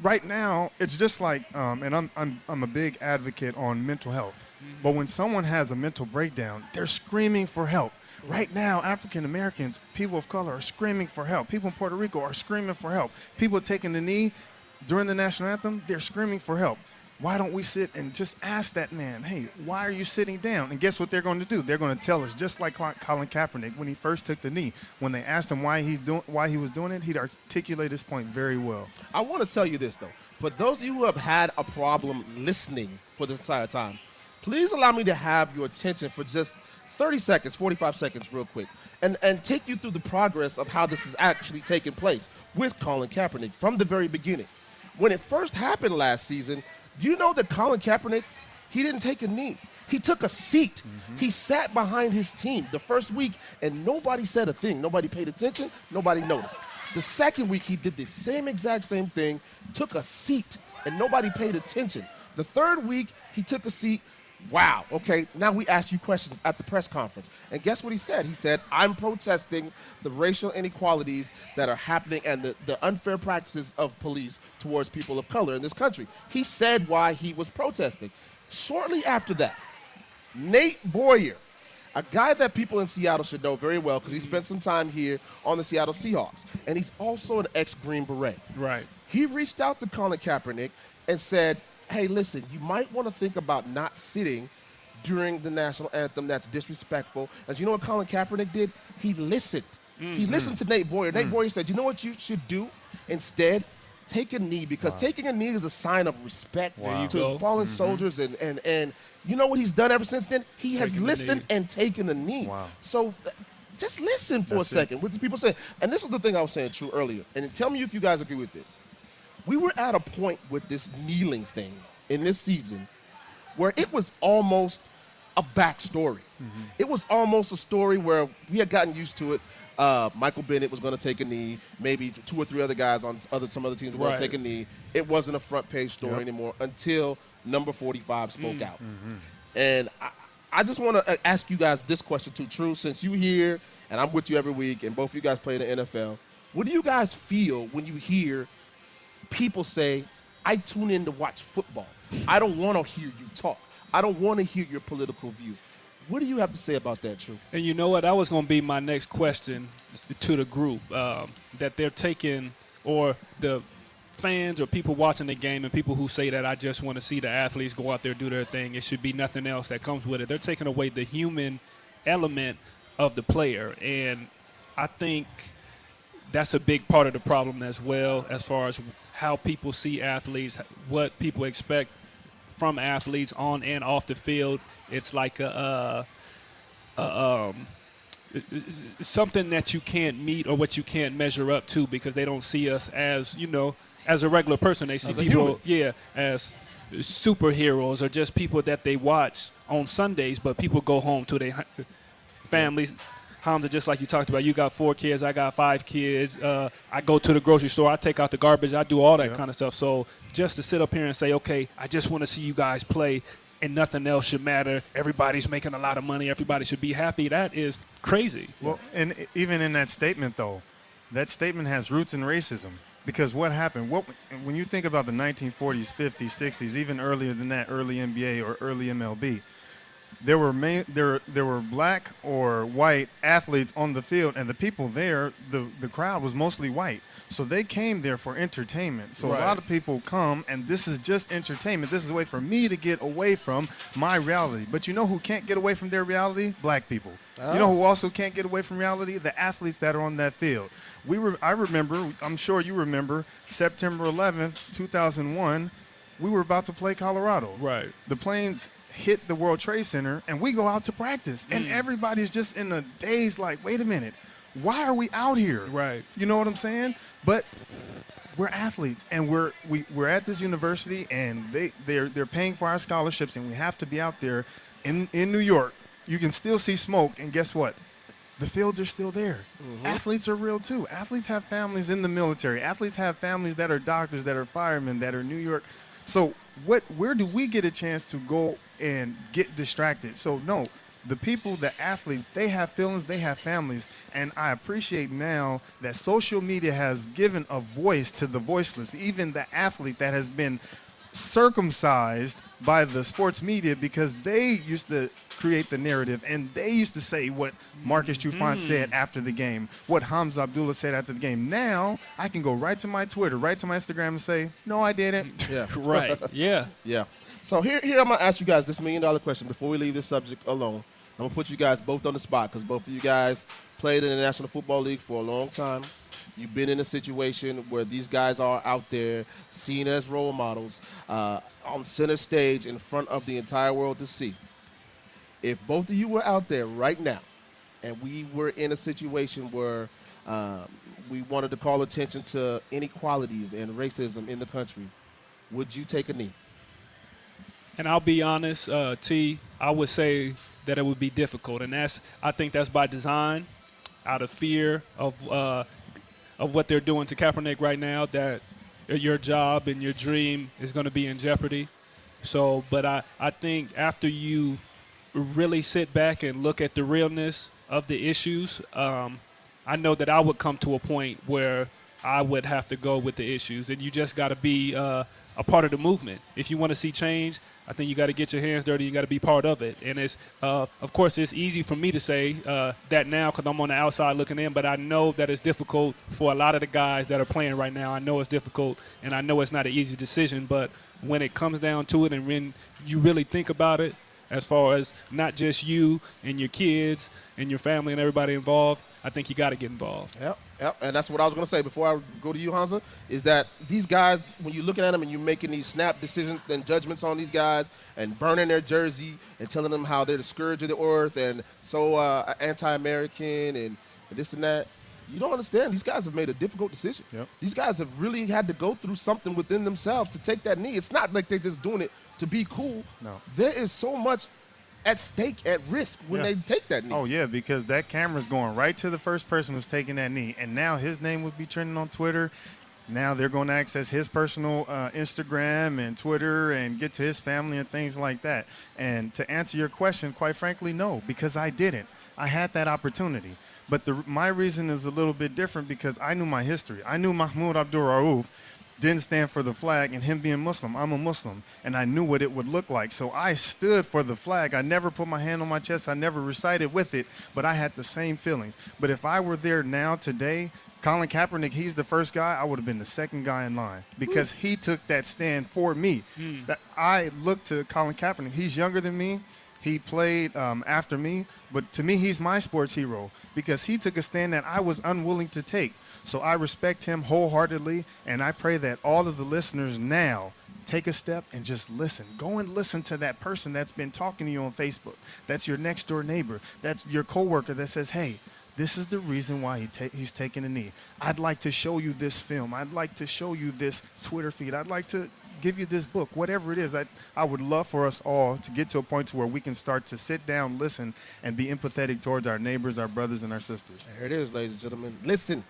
right now it's just like, and I'm a big advocate on mental health, but when someone has a mental breakdown, they're screaming for help. Right now, African Americans, people of color, are screaming for help. People in Puerto Rico are screaming for help. People taking the knee during the national anthem, they're screaming for help. Why don't we sit and just ask that man, hey, why are you sitting down? And guess what they're going to do? They're going to tell us, just like Colin Kaepernick when he first took the knee. When they asked him why he was doing it, he'd articulate his point very well. I want to tell you this, though. For those of you who have had a problem listening for this entire time, please allow me to have your attention for just 30 seconds, 45 seconds real quick, and take you through the progress of how this is actually taking place with Colin Kaepernick from the very beginning. When it first happened last season, do you know that Colin Kaepernick, he didn't take a knee. He took a seat. He sat behind his team the first week, and nobody said a thing. Nobody paid attention. Nobody noticed. The second week, he did the same thing, took a seat, and nobody paid attention. The third week, he took a seat. Wow, okay, now we asked you questions at the press conference. And guess what he said? He said, I'm protesting the racial inequalities that are happening and the unfair practices of police towards people of color in this country. He said why he was protesting. Shortly after that, Nate Boyer, a guy that people in Seattle should know very well because he spent some time here on the Seattle Seahawks, and he's also an ex-Green Beret. Right. He reached out to Colin Kaepernick and said, hey, listen, you might want to think about not sitting during the national anthem. That's disrespectful. And you know what Colin Kaepernick did? He listened. He listened to Nate Boyer. Nate Boyer said, you know what you should do? Instead, take a knee, because taking a knee is a sign of respect to fallen soldiers. And you know what he's done ever since then? He has listened and taken the knee. Wow. So just listen for a second. What the people say. And this is the thing I was saying, True, earlier. And tell me if you guys agree with this. We were at a point with this kneeling thing in this season where it was almost a backstory. It was almost a story where we had gotten used to it. Michael Bennett was going to take a knee. Maybe 2 or 3 other guys on some other teams were going to take a knee. It wasn't a front page story anymore until number 45 spoke out. And I just want to ask you guys this question too, True, since you here and I'm with you every week and both of you guys play the NFL. What do you guys feel when you hear people say, I tune in to watch football. I don't want to hear you talk. I don't want to hear your political view. What do you have to say about that, True? And you know what? That was going to be my next question to the group, that they're taking, or the fans or people watching the game and people who say that I just want to see the athletes go out there do their thing, it should be nothing else that comes with it. They're taking away the human element of the player, and I think that's a big part of the problem as well, as far as how people see athletes, what people expect from athletes on and off the field. It's like something that you can't meet or what you can't measure up to, because they don't see us as, as a regular person. They see people, as superheroes or just people that they watch on Sundays, but people go home to their families. Hamza, just like you talked about, you got 4 kids, I got 5 kids. I go to the grocery store, I take out the garbage, I do all that kind of stuff. So just to sit up here and say, okay, I just want to see you guys play and nothing else should matter, everybody's making a lot of money, everybody should be happy, that is crazy. Well, and even in that statement, though, that statement has roots in racism. Because what happened, when you think about the 1940s, 50s, 60s, even earlier than that, early NBA or early MLB, there were black or white athletes on the field, and the people there, the crowd was mostly white. So they came there for entertainment. So a lot of people come, and this is just entertainment. This is a way for me to get away from my reality. But you know who can't get away from their reality? Black people. Oh. You know who also can't get away from reality? The athletes that are on that field. I remember, I'm sure you remember, September 11th, 2001, we were about to play Colorado. Right. The planes hit the World Trade Center, and we go out to practice. And everybody's just in a daze like, wait a minute, why are we out here? Right. You know what I'm saying? But we're athletes, and we're at this university, and they're paying for our scholarships, and we have to be out there in New York. You can still see smoke, and guess what? The fields are still there. Mm-hmm. Athletes are real too. Athletes have families in the military. Athletes have families that are doctors, that are firemen, that are New York. So where do we get a chance to go and get distracted? So no, the people, the athletes, they have feelings, they have families, and I appreciate now that social media has given a voice to the voiceless, even the athlete that has been circumcised by the sports media, because they used to create the narrative, and they used to say what Marcus Trufant said after the game, what Hamza Abdullah said after the game. Now I can go right to my Twitter, right to my Instagram and say, no, I didn't. Yeah. Right. Yeah. Yeah. So here I'm going to ask you guys this $1 million question before we leave this subject alone. I'm going to put you guys both on the spot, because both of you guys played in the National Football League for a long time. You've been in a situation where these guys are out there seen as role models on center stage in front of the entire world to see. If both of you were out there right now and we were in a situation where we wanted to call attention to inequalities and racism in the country, would you take a knee? And I'll be honest, T, I would say that it would be difficult. And I think that's by design, out of fear of what they're doing to Kaepernick right now, that your job and your dream is going to be in jeopardy. So, but I think after you really sit back and look at the realness of the issues, I know that I would come to a point where I would have to go with the issues. And you just got to be a part of the movement. If you want to see change, I think you got to get your hands dirty. You got to be part of it. And it's, of course, it's easy for me to say that now because I'm on the outside looking in, but I know that it's difficult for a lot of the guys that are playing right now. I know it's difficult, and I know it's not an easy decision. But when it comes down to it and when you really think about it, as far as not just you and your kids and your family and everybody involved, I think you got to get involved. Yep, and that's what I was going to say before I go to you, Hamza, is that these guys, when you're looking at them and you're making these snap decisions and judgments on these guys and burning their jersey and telling them how they're the scourge of the earth and so anti-American and this and that, you don't understand. These guys have made a difficult decision. Yep. These guys have really had to go through something within themselves to take that knee. It's not like they're just doing it to be cool. No. There is so much at stake, at risk when they take that knee. Oh, yeah, because that camera's going right to the first person who's taking that knee. And now his name would be trending on Twitter. Now they're going to access his personal Instagram and Twitter and get to his family and things like that. And to answer your question, quite frankly, no, because I didn't. I had that opportunity. But my reason is a little bit different because I knew my history. I knew Mahmoud Abdul Rauf didn't stand for the flag, and him being Muslim, I'm a Muslim, and I knew what it would look like. So I stood for the flag. I never put my hand on my chest. I never recited with it, but I had the same feelings. But if I were there now today, Colin Kaepernick, he's the first guy. I would have been the second guy in line because he took that stand for me. That I look to Colin Kaepernick. He's younger than me. He played after me. But to me, he's my sports hero because he took a stand that I was unwilling to take. So I respect him wholeheartedly, and I pray that all of the listeners now take a step and just listen. Go and listen to that person that's been talking to you on Facebook. That's your next door neighbor. That's your coworker that says, hey, this is the reason why he's taking a knee. I'd like to show you this film. I'd like to show you this Twitter feed. I'd like to give you this book, whatever it is. I would love for us all to get to a point to where we can start to sit down, listen, and be empathetic towards our neighbors, our brothers, and our sisters. There it is, ladies and gentlemen. Listen.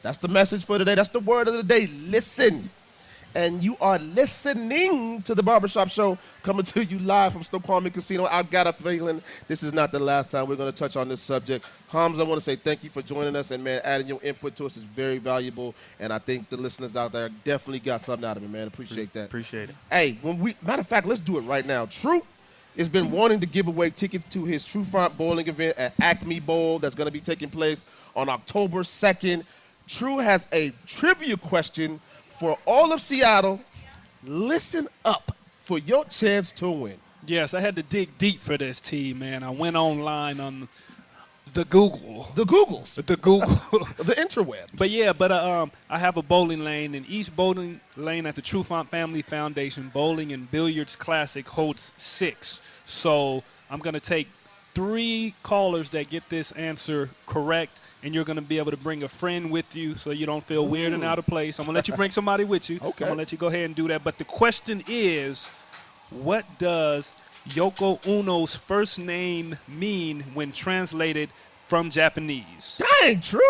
That's the message for today. That's the word of the day. Listen. And you are listening to the Barbershop Show coming to you live from Snoqualmie Casino. I've got a feeling this is not the last time we're going to touch on this subject. Hamza, I want to say thank you for joining us. And, man, adding your input to us is very valuable. And I think the listeners out there definitely got something out of it, man. Appreciate that. Appreciate it. Hey, matter of fact, let's do it right now. True has been wanting to give away tickets to his True Font bowling event at Acme Bowl that's going to be taking place on October 2nd. True has a trivia question for all of Seattle. Listen up for your chance to win. Yes, I had to dig deep for this team, man. I went online on the Google. The Googles. The Google. The interwebs. But I have a bowling lane, and each bowling lane at the True Font Family Foundation Bowling and Billiards Classic holds 6. So I'm going to take 3 callers that get this answer correct, and you're going to be able to bring a friend with you so you don't feel weird and out of place. I'm going to let you bring somebody with you. Okay. I'm going to let you go ahead and do that. But the question is, what does Yoko Uno's first name mean when translated from Japanese? Dang, True.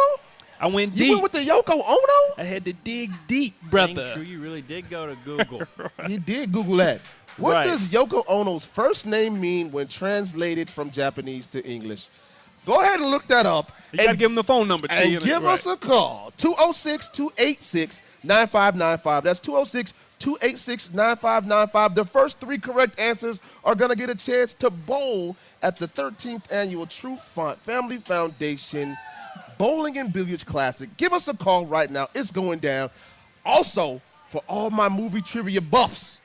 I went deep. You went with the Yoko Ono? I had to dig deep, brother. Dang, True, you really did go to Google. He did Google that. What does Yoko Ono's first name mean when translated from Japanese to English? Go ahead and look that up. You got to give him the phone number. And give us a call. 206-286-9595. That's 206-286-9595. The first 3 correct answers are going to get a chance to bowl at the 13th Annual True Font Family Foundation Bowling and Billiards Classic. Give us a call right now. It's going down. Also, for all my movie trivia buffs,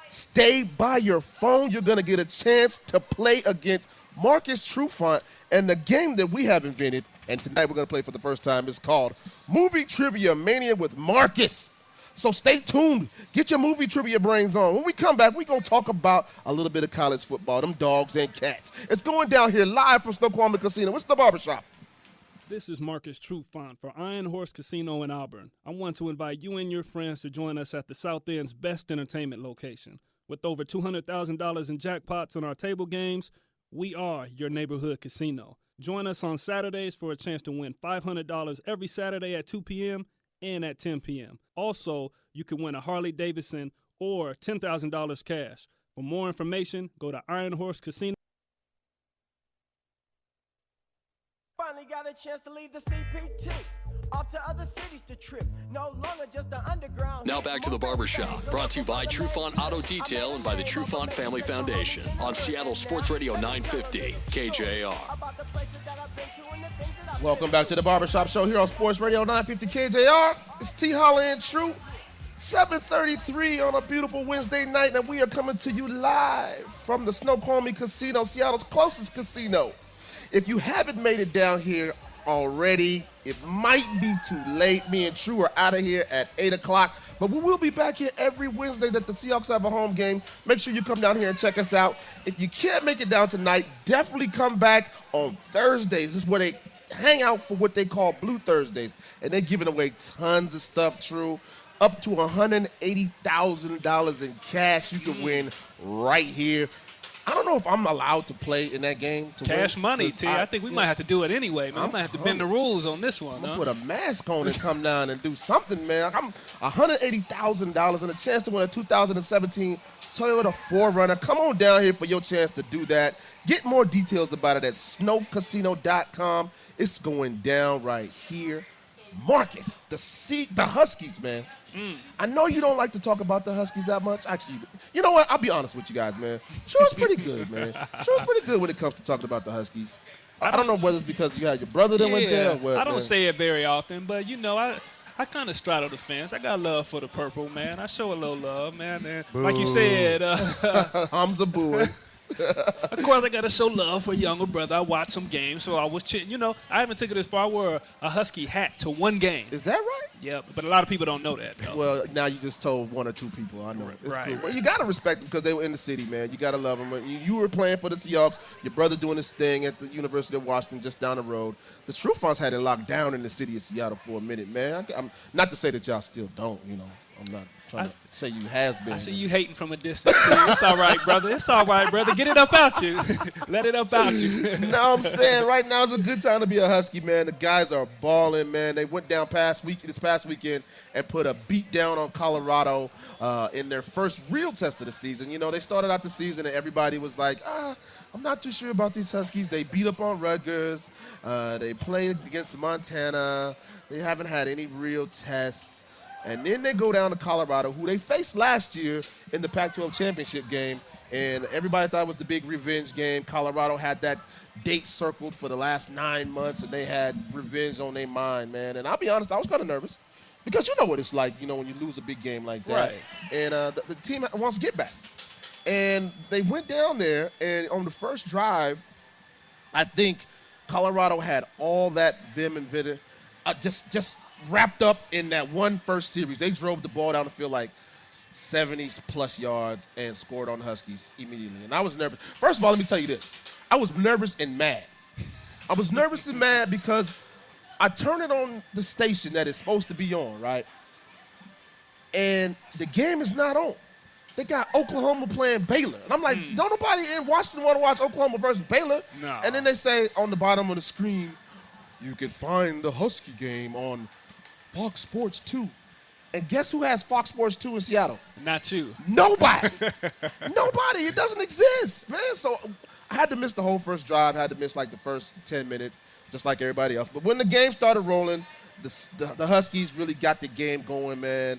stay by your phone. You're going to get a chance to play against Marcus Trufant. And the game that we have invented, and tonight we're going to play for the first time, is called Movie Trivia Mania with Marcus. So stay tuned. Get your movie trivia brains on. When we come back, we're going to talk about a little bit of college football, them dogs and cats. It's going down here live from Snoqualmie Casino. It's the Barbershop. This is Marcus Trufant for Iron Horse Casino in Auburn. I want to invite you and your friends to join us at the South End's best entertainment location. With over $200,000 in jackpots on our table games, we are your neighborhood casino. Join us on Saturdays for a chance to win $500 every Saturday at 2 p.m. and at 10 p.m. Also, you can win a Harley Davidson or $10,000 cash. For more information, go to Iron Horse Casino. Finally got a chance to leave the CPT. Off to other cities to trip. No longer just the underground. Now back to the Barbershop, brought to you by Trufant Auto Detail and by the Trufant Family Foundation on Seattle Sports Radio 950 KJR. Welcome back to the Barbershop Show here on Sports Radio 950 KJR. It's T. Holly and True. 7:33 on a beautiful Wednesday night, and we are coming to you live from the Snoqualmie Casino, Seattle's closest casino. If you haven't made it down here already, it might be too late. Me and True are out of here at 8 o'clock, but we will be back here every Wednesday that the Seahawks have a home game. Make sure you come down here and check us out. If you can't make it down tonight, definitely come back on Thursdays. This is where they hang out for what they call Blue Thursdays, and they're giving away tons of stuff, True. Up to $180,000 in cash you can win right here. I don't know if I'm allowed to play in that game. Cash money, T. I think we might have to do it anyway, man. I might have to bend the rules on this one. I'm going to put a mask on and come down and do something, man. I'm $180,000 and a chance to win a 2017 Toyota 4Runner. Come on down here for your chance to do that. Get more details about it at snowcasino.com. It's going down right here. Marcus, the Huskies, man. I know you don't like to talk about the Huskies that much. Actually, you know what? I'll be honest with you guys, man. True's pretty good, man. True's pretty good when it comes to talking about the Huskies. I don't know whether it's because you had your brother that went there or what. I don't man. say it very often, but, you know, I kind of straddle the fence. I got love for the purple, man. I show a little love, man. And like you said, Hamza booing. of course, I got to show love for a younger brother. I watched some games, so I was cheering. You know, I haven't taken it as far. I wore a Husky hat to one game. Is that right? Yeah, but a lot of people don't know that, though. Well, now you just told 1 or 2 people. I know. It's Right. cool. Well, you got to respect them because they were in the city, man. You got to love them. You were playing for the Seahawks. Your brother doing his thing at the University of Washington just down the road. The True Fonts had it locked down in the city of Seattle for a minute, man. I'm not to say that y'all still don't, you know. I'm not trying to say you has been. I see you hating from a distance, too. It's all right, brother. It's all right, brother. Get it up out you. Let it up out you. No, I'm saying right now is a good time to be a Husky, man. The guys are balling, man. They went down this past weekend and put a beat down on Colorado in their first real test of the season. You know, they started out the season and everybody was like, I'm not too sure about these Huskies. They beat up on Rutgers. They played against Montana. They haven't had any real tests. And then they go down to Colorado, who they faced last year in the Pac-12 championship game. And everybody thought it was the big revenge game. Colorado had that date circled for the last 9 months, and they had revenge on their mind, man. And I'll be honest, I was kind of nervous because you know what it's like, you know, when you lose a big game like that. Right. And the team wants to get back. And they went down there, and on the first drive, I think Colorado had all that vim and vigor just wrapped up in that one first series. They drove the ball down the field like 70-plus yards and scored on the Huskies immediately. And I was nervous. First of all, let me tell you this. I was nervous and mad. I was nervous and mad because I turned it on the station that it's supposed to be on, right? And the game is not on. They got Oklahoma playing Baylor. And I'm like, don't nobody in Washington want to watch Oklahoma versus Baylor? No. And then they say on the bottom of the screen, you can find the Husky game on Fox Sports 2. And guess who has Fox Sports 2 in Seattle? Not you. Nobody. Nobody. It doesn't exist, man. So I had to miss the whole first drive. I had to miss like the first 10 minutes, just like everybody else. But when the game started rolling, the Huskies really got the game going, man.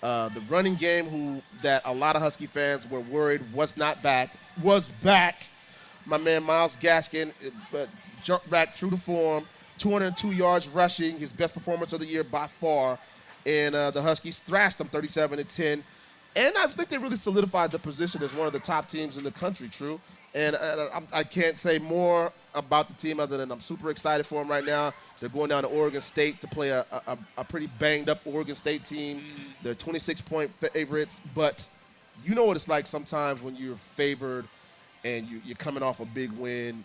The running game, that a lot of Husky fans were worried was back. My man Myles Gaskin jumped back true to form. 202 yards rushing, his best performance of the year by far. And the Huskies thrashed them 37-10. And I think they really solidified the position as one of the top teams in the country, True. And I can't say more about the team other than I'm super excited for them right now. They're going down to Oregon State to play a pretty banged-up Oregon State team. They're 26-point favorites. But you know what it's like sometimes when you're favored and you're coming off a big win,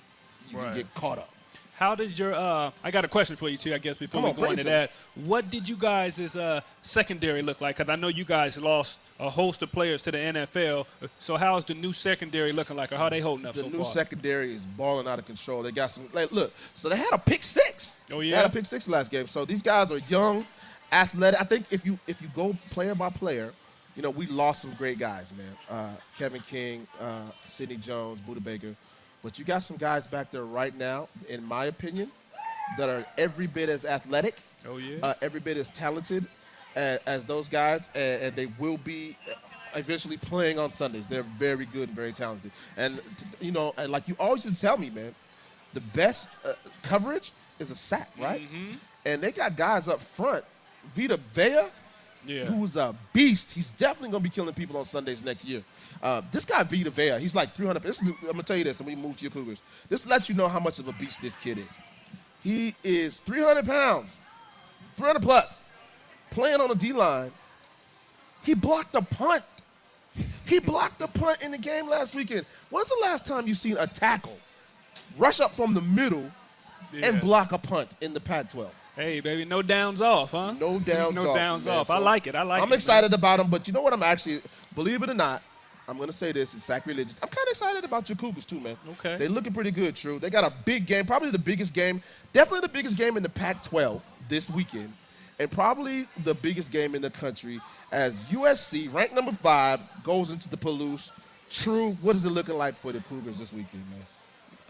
you can get caught up. How did your I got a question for you, too, I guess, before we go into that. What did you guys' secondary look like? Because I know you guys lost a host of players to the NFL. So how's the new secondary looking like, or how are they holding up so far? The new secondary is balling out of control. They got some look, so they had a pick six. Oh, yeah? They had a pick six last game. So these guys are young, athletic. I think if you go player by player, you know, we lost some great guys, man. Kevin King, Sidney Jones, Buda Baker. But you got some guys back there right now, in my opinion, that are every bit as athletic, every bit as talented as those guys, and they will be eventually playing on Sundays. They're very good and very talented. And, you know, like you always would tell me, man, the best coverage is a sack, right? Mm-hmm. And they got guys up front. Vita Vea, who's a beast. He's definitely going to be killing people on Sundays next year. This guy, Vita Vea, he's like 300. I'm going to tell you this, and when you move to your Cougars. This lets you know how much of a beast this kid is. He is 300 pounds, 300 plus, playing on the D-line. He blocked a punt. He blocked a punt in the game last weekend. When's the last time you seen a tackle rush up from the middle and block a punt in the Pac-12? Hey, baby, no downs off, huh? No downs off. No downs man. off. So I like it. I'm excited about him, but you know what? I'm actually, believe it or not, I'm going to say this, it's sacrilegious. I'm kind of excited about your Cougars too, man. Okay. They're looking pretty good, True. They got a big game, probably the biggest game, definitely the biggest game in the Pac-12 this weekend, and probably the biggest game in the country as USC, ranked number 5, goes into the Palouse. True, what is it looking like for the Cougars this weekend, man?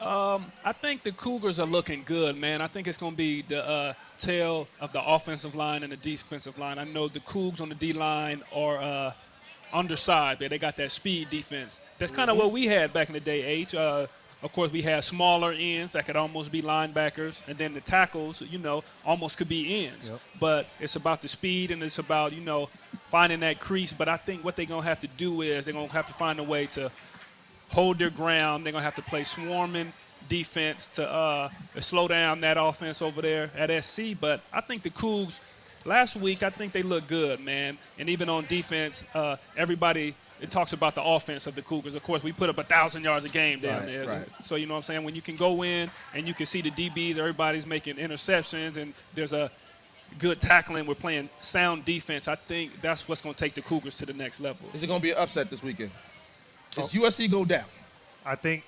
I think the Cougars are looking good, man. I think it's going to be the tale of the offensive line and the defensive line. I know the Cougs on the D-line are underside. They got that speed defense. That's kind of what we had back in the day, H. Of course, we have smaller ends that could almost be linebackers, and then the tackles, almost could be ends. Yep. But it's about the speed, and it's about, finding that crease. But I think what they're going to have to do is they're going to have to find a way to hold their ground. They're going to have to play swarming defense to slow down that offense over there at SC. But I think the Cougs, last week, I think they looked good, man. And even on defense, everybody – it talks about the offense of the Cougars. Of course, we put up 1,000 yards a game down there. Right. So, you know what I'm saying? When you can go in and you can see the DBs, everybody's making interceptions, and there's a good tackling, we're playing sound defense, I think that's what's going to take the Cougars to the next level. Is it going to be an upset this weekend? Does USC go down? I think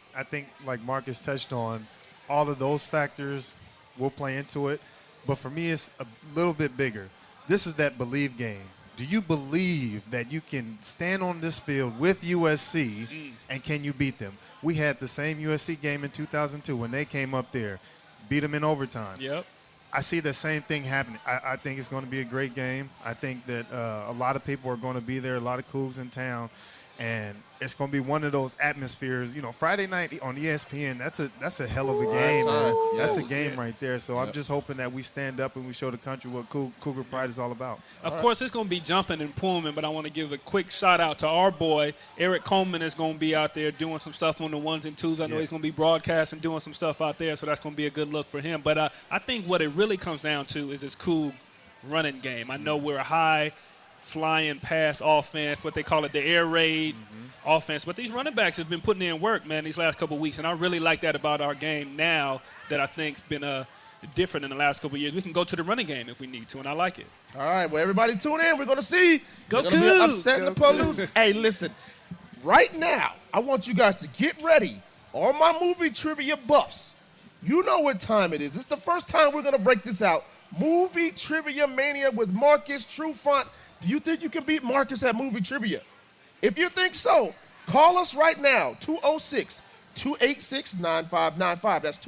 like Marcus touched on, all of those factors will play into it. But for me, it's a little bit bigger. This is that believe game. Do you believe that you can stand on this field with USC and can you beat them? We had the same USC game in 2002 when they came up there, beat them in overtime. Yep. I see the same thing happening. I think it's going to be a great game. I think that a lot of people are going to be there, a lot of Cougs in town, and it's going to be one of those atmospheres. Friday night on ESPN, that's a hell of a game, man. That's a game right there. So I'm just hoping that we stand up and we show the country what Cougar Pride is all about. Of course, it's going to be jumping and Pullman, but I want to give a quick shout-out to our boy. Eric Coleman is going to be out there doing some stuff on the ones and twos. I know he's going to be broadcasting, doing some stuff out there, so that's going to be a good look for him. But I think what it really comes down to is this Coug running game. I know we're a high flying pass offense, what they call it, the air raid offense. But these running backs have been putting in work, man, these last couple of weeks. And I really like that about our game now that I think's been different in the last couple of years. We can go to the running game if we need to, and I like it. All right, well, everybody tune in. We're going to see. Go Cougs. Be upset in the Palouse. Hey, listen, right now, I want you guys to get ready. All my movie trivia buffs, you know what time it is. It's the first time we're going to break this out. Movie Trivia Mania with Marcus Trufant. Do you think you can beat Marcus at movie trivia? If you think so, call us right now, 206-286-9595. That's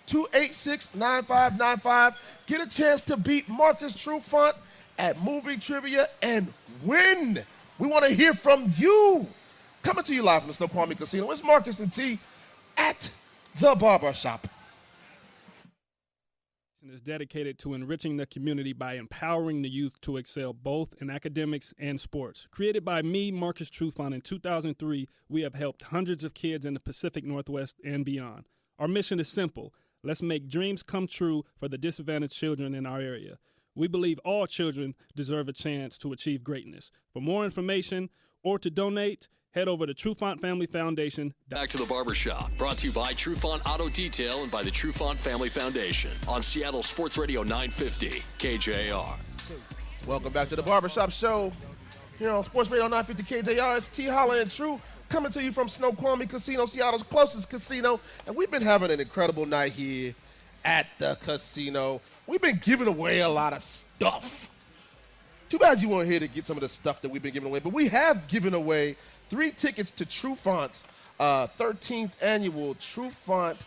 206-286-9595. Get a chance to beat Marcus Trufant at movie trivia and win. We want to hear from you. Coming to you live from the Snoqualmie Casino, it's Marcus and T at the Barbershop. Is dedicated to enriching the community by empowering the youth to excel both in academics and sports. Created by me, Marcus Trufant, in 2003, we have helped hundreds of kids in the Pacific Northwest and beyond. Our mission is simple. Let's make dreams come true for the disadvantaged children in our area. We believe all children deserve a chance to achieve greatness. For more information or to donate, head over to Trufant Family Foundation. Back to the Barbershop, brought to you by Trufant Auto Detail and by the Trufant Family Foundation on Seattle Sports Radio 950 KJR. Welcome back to the Barbershop Show here on Sports Radio 950 KJR. It's T. Holla and True coming to you from Snoqualmie Casino, Seattle's closest casino. And we've been having an incredible night here at the casino. We've been giving away a lot of stuff. Too bad you weren't here to get some of the stuff that we've been giving away, but we have given away 3 tickets to Trufant's 13th annual Trufant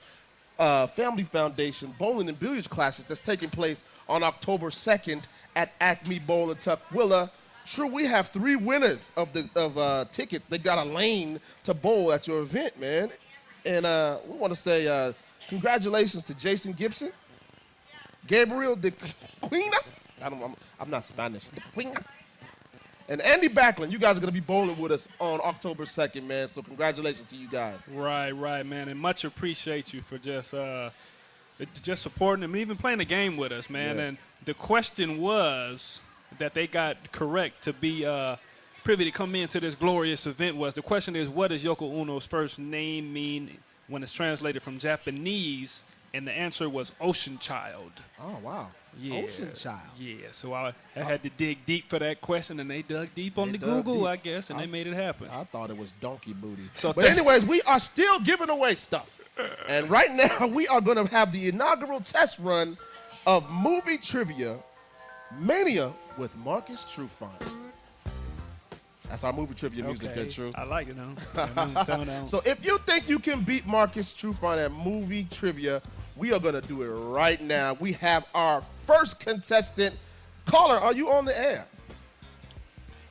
Family Foundation Bowling and Billiards Classic that's taking place on October 2nd at Acme Bowl in Tukwila. True, we have 3 winners of ticket. They got a lane to bowl at your event, man. And we want to say congratulations to Jason Gibson, Gabriel de Quina. I'm not Spanish. De Quina. And Andy Backlund, you guys are going to be bowling with us on October 2nd, man. So congratulations to you guys. Right, man. And much appreciate you for just supporting them and even playing the game with us, man. Yes. And the question was that they got correct to be privy to come into this glorious event was, the question is, what does Yoko Uno's first name mean when it's translated from Japanese? And the answer was Ocean Child. Oh, wow. Yeah. Ocean Child. Yeah, so I had to dig deep for that question, and they dug deep on the Google, I guess, and they made it happen. I thought it was donkey booty. But anyways, we are still giving away stuff. And right now, we are going to have the inaugural test run of Movie Trivia Mania with Marcus Trufant. That's our movie trivia music, Okay. that True. I like it, though. So if you think you can beat Marcus Trufant at movie trivia, we are going to do it right now. We have our first contestant. Caller, are you on the air?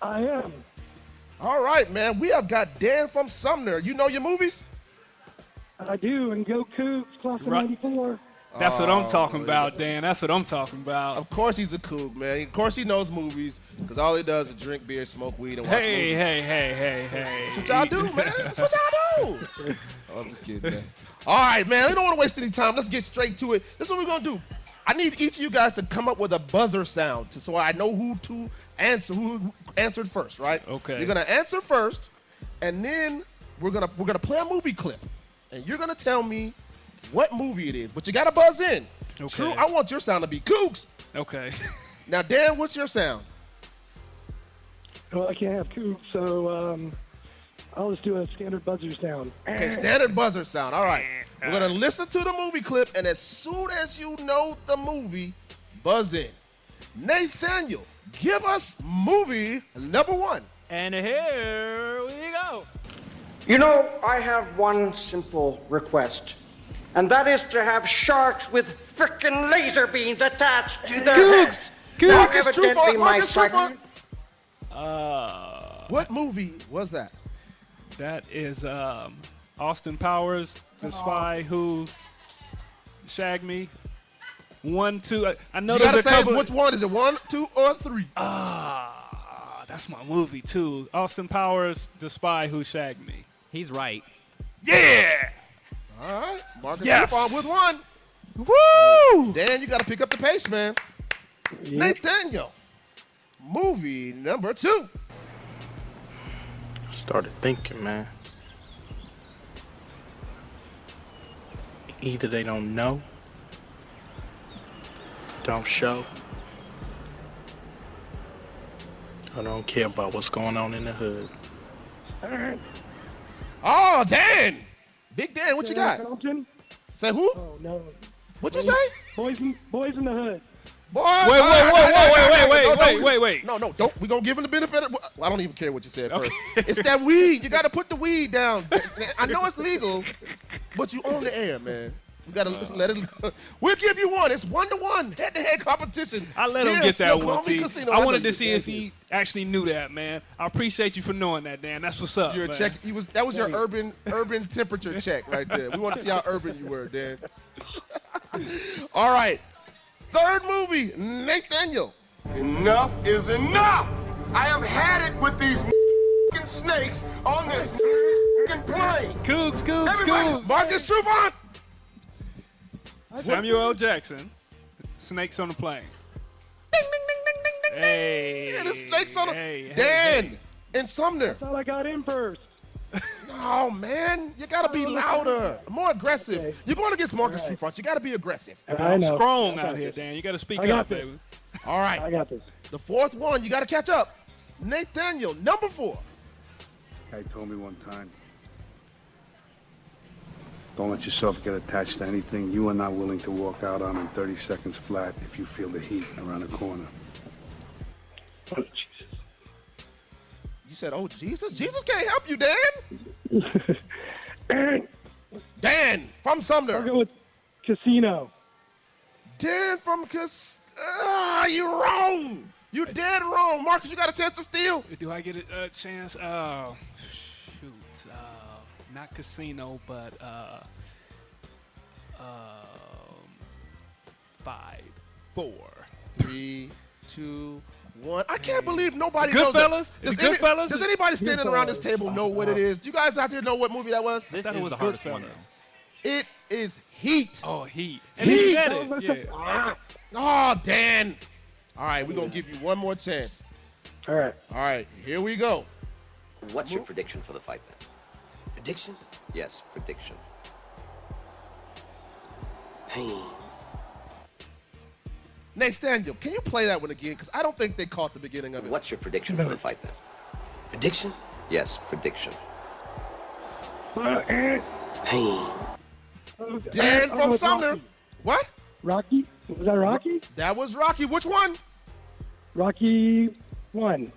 I am. All right, man. We have got Dan from Sumner. You know your movies? I do, and go Cougs, class of 94. That's what I'm talking about, Dan. That's what I'm talking about. Of course he's a Coug, man. Of course he knows movies, because all he does is drink beer, smoke weed, and watch movies. Hey. That's what y'all do, man. That's what y'all do. Oh, I'm just kidding, man. All right, man. We don't want to waste any time. Let's get straight to it. This is what we're going to do. I need each of you guys to come up with a buzzer sound so I know who answered first, right? Okay. You're going to answer first, and then we're gonna play a movie clip. And you're going to tell me what movie it is, but you got to buzz in. Okay. True, I want your sound to be Cougs. Okay. Now, Dan, what's your sound? Well, I can't have Cougs, so I'll just do a standard buzzer sound. Okay, standard buzzer sound. All right. We're going to listen to the movie clip, and as soon as you know the movie, buzz in. Nathaniel, give us movie number 1. And here we go. You know, I have one simple request, and that is to have sharks with frickin' laser beams attached to their heads. Evidently, my second. What movie was that? That is Austin Powers, the spy who shagged me. 1, 2. I know You there's gotta a say couple. which one is it? 1, 2, or 3? That's my movie too. Austin Powers, the spy who shagged me. He's right. Yeah. All right. Marcus Yes. Trufant with 1. Woo! Dan, you got to pick up the pace, man. Nathaniel, movie number 2. Started thinking, man. Either they don't know, don't show, or don't care about what's going on in the hood. All right. Oh, Dan. Big Dan, what you got? Compton? Say who? Oh, no. What you say? Boys in the Hood. Boy, Wait. No, don't. We're going to give him the benefit of, I don't even care what you said first. It's that weed. You got to put the weed down. I know it's legal, but you own the air, man. We got to let it. We'll give you 1. It's 1-to-1, head-to-head competition. I let him Here get at that one, Snoqualmie T. Casino. I wanted know to see if he actually knew that, man. I appreciate you for knowing that, Dan. That's what's up. You're a man. check. That was your urban temperature check right there. We want to see how urban you were, Dan. All right. Third movie, Nathaniel. Enough is enough! I have had it with these snakes on this plane! Cougs. Marcus Trufant. Samuel L. Jackson. Snakes on the plane. Ding, ding, ding, ding, ding, ding. Hey. Yeah, the snakes on the. Hey, Dan and Sumner. I thought I got in first. No, man. You got to be louder, more aggressive. Okay. You're going against Marcus Trufant. You got to be aggressive. I know. Strong out here, Dan. You got to speak I got up, this. baby. All right. I got this. The fourth one, you got to catch up. Nathaniel, number 4. Guy told me one time, don't let yourself get attached to anything you are not willing to walk out on in 30 seconds flat if you feel the heat around the corner. Oh, Jesus. You said, oh, Jesus? Jesus can't help you, Dan. Dan from Sumner. I'll go with Casino. Dan from you're wrong. You're dead wrong. Marcus, you got a chance to steal. Do I get a chance? Oh, shoot. Not Casino, but 5, 4. 3, 2, 1. I can't believe nobody Goodfellas? knows. Goodfellas? Does anybody standing around this table know what it is? Do you guys out there know what movie that was? This thought it is was the hardest Goodfellas. one. It is Heat. Oh, Heat. And Heat. he said it. Yeah. Oh, Dan. All right, we're going to give you one more chance. All right. All right, here we go. What's your prediction for the fight then? Prediction? Yes, prediction. Pain. Nathaniel, can you play that one again? Because I don't think they caught the beginning of it. What's your prediction for the fight then? Prediction? Yes, prediction. Pain. Dan from Sumner. Rocky. What? Rocky? Was that Rocky? That was Rocky. Which one? Rocky 1.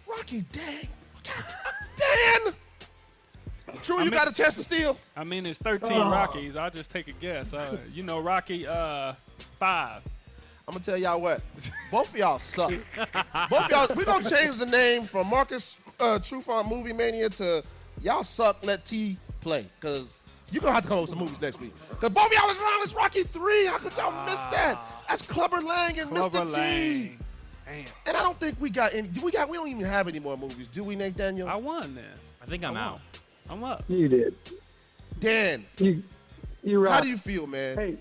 Rocky, dang. Dan! True, you got a chance to steal. I mean, it's 13 Rockies. I'll just take a guess. You know, Rocky 5. I'm going to tell y'all what. Both of y'all suck. Both of y'all, we're going to change the name from Marcus Trufant Movie Mania to y'all suck, let T play. Because You're going to have to come up with some movies next week. Because both of y'all is around this Rocky 3. How could y'all miss that? That's Clubber Lang and Mr. T. Damn. And I don't think we got any. We don't even have any more movies. Do we, Nate Daniel? I won then. I think I'm out. I'm up. You did. Dan. You rock. How do you feel, man?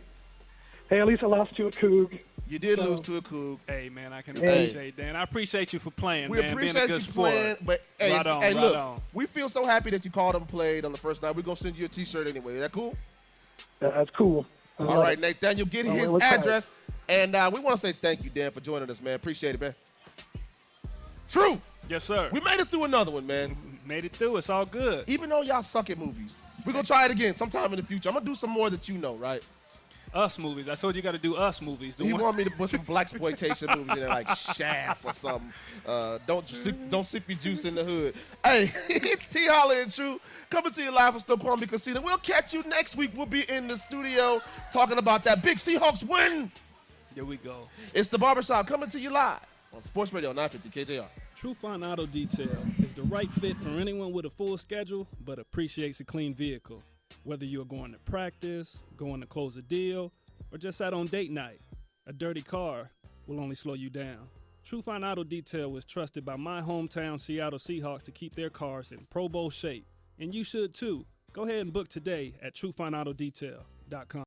Hey, at least I lost to a Coug. You did lose to a Coug. Hey, man, I can appreciate Dan. I appreciate you for playing, We man. appreciate being a good you sport. playing, but hey, right on, hey, right look, on. we feel so happy that you called and played on the first night. We're gonna send you a T-shirt anyway. Is that cool? That's cool. All right, Nathaniel, get his address, and we want to say thank you, Dan, for joining us, man. Appreciate it, man. True. Yes, sir. We made it through another one, man. Made it through. It's all good. Even though y'all suck at movies, we're gonna try it again sometime in the future. I'm gonna do some more that you know, right? Us movies. I told you got to do us movies. He want me to put some blaxploitation movies in there, like Shaft or something. Don't sip your juice in the hood. Hey, it's T. Holler and True coming to you live from Snoqualmie Casino. We'll catch you next week. We'll be in the studio talking about that big Seahawks win. Here we go. It's the Barbershop coming to you live on Sports Radio 950 KJR. True Fine Auto Detail is the right fit for anyone with a full schedule but appreciates a clean vehicle. Whether you're going to practice, going to close a deal, or just out on date night, a dirty car will only slow you down. True Fine Auto Detail was trusted by my hometown Seattle Seahawks to keep their cars in Pro Bowl shape. And you should too. Go ahead and book today at TrueFineAutoDetail.com.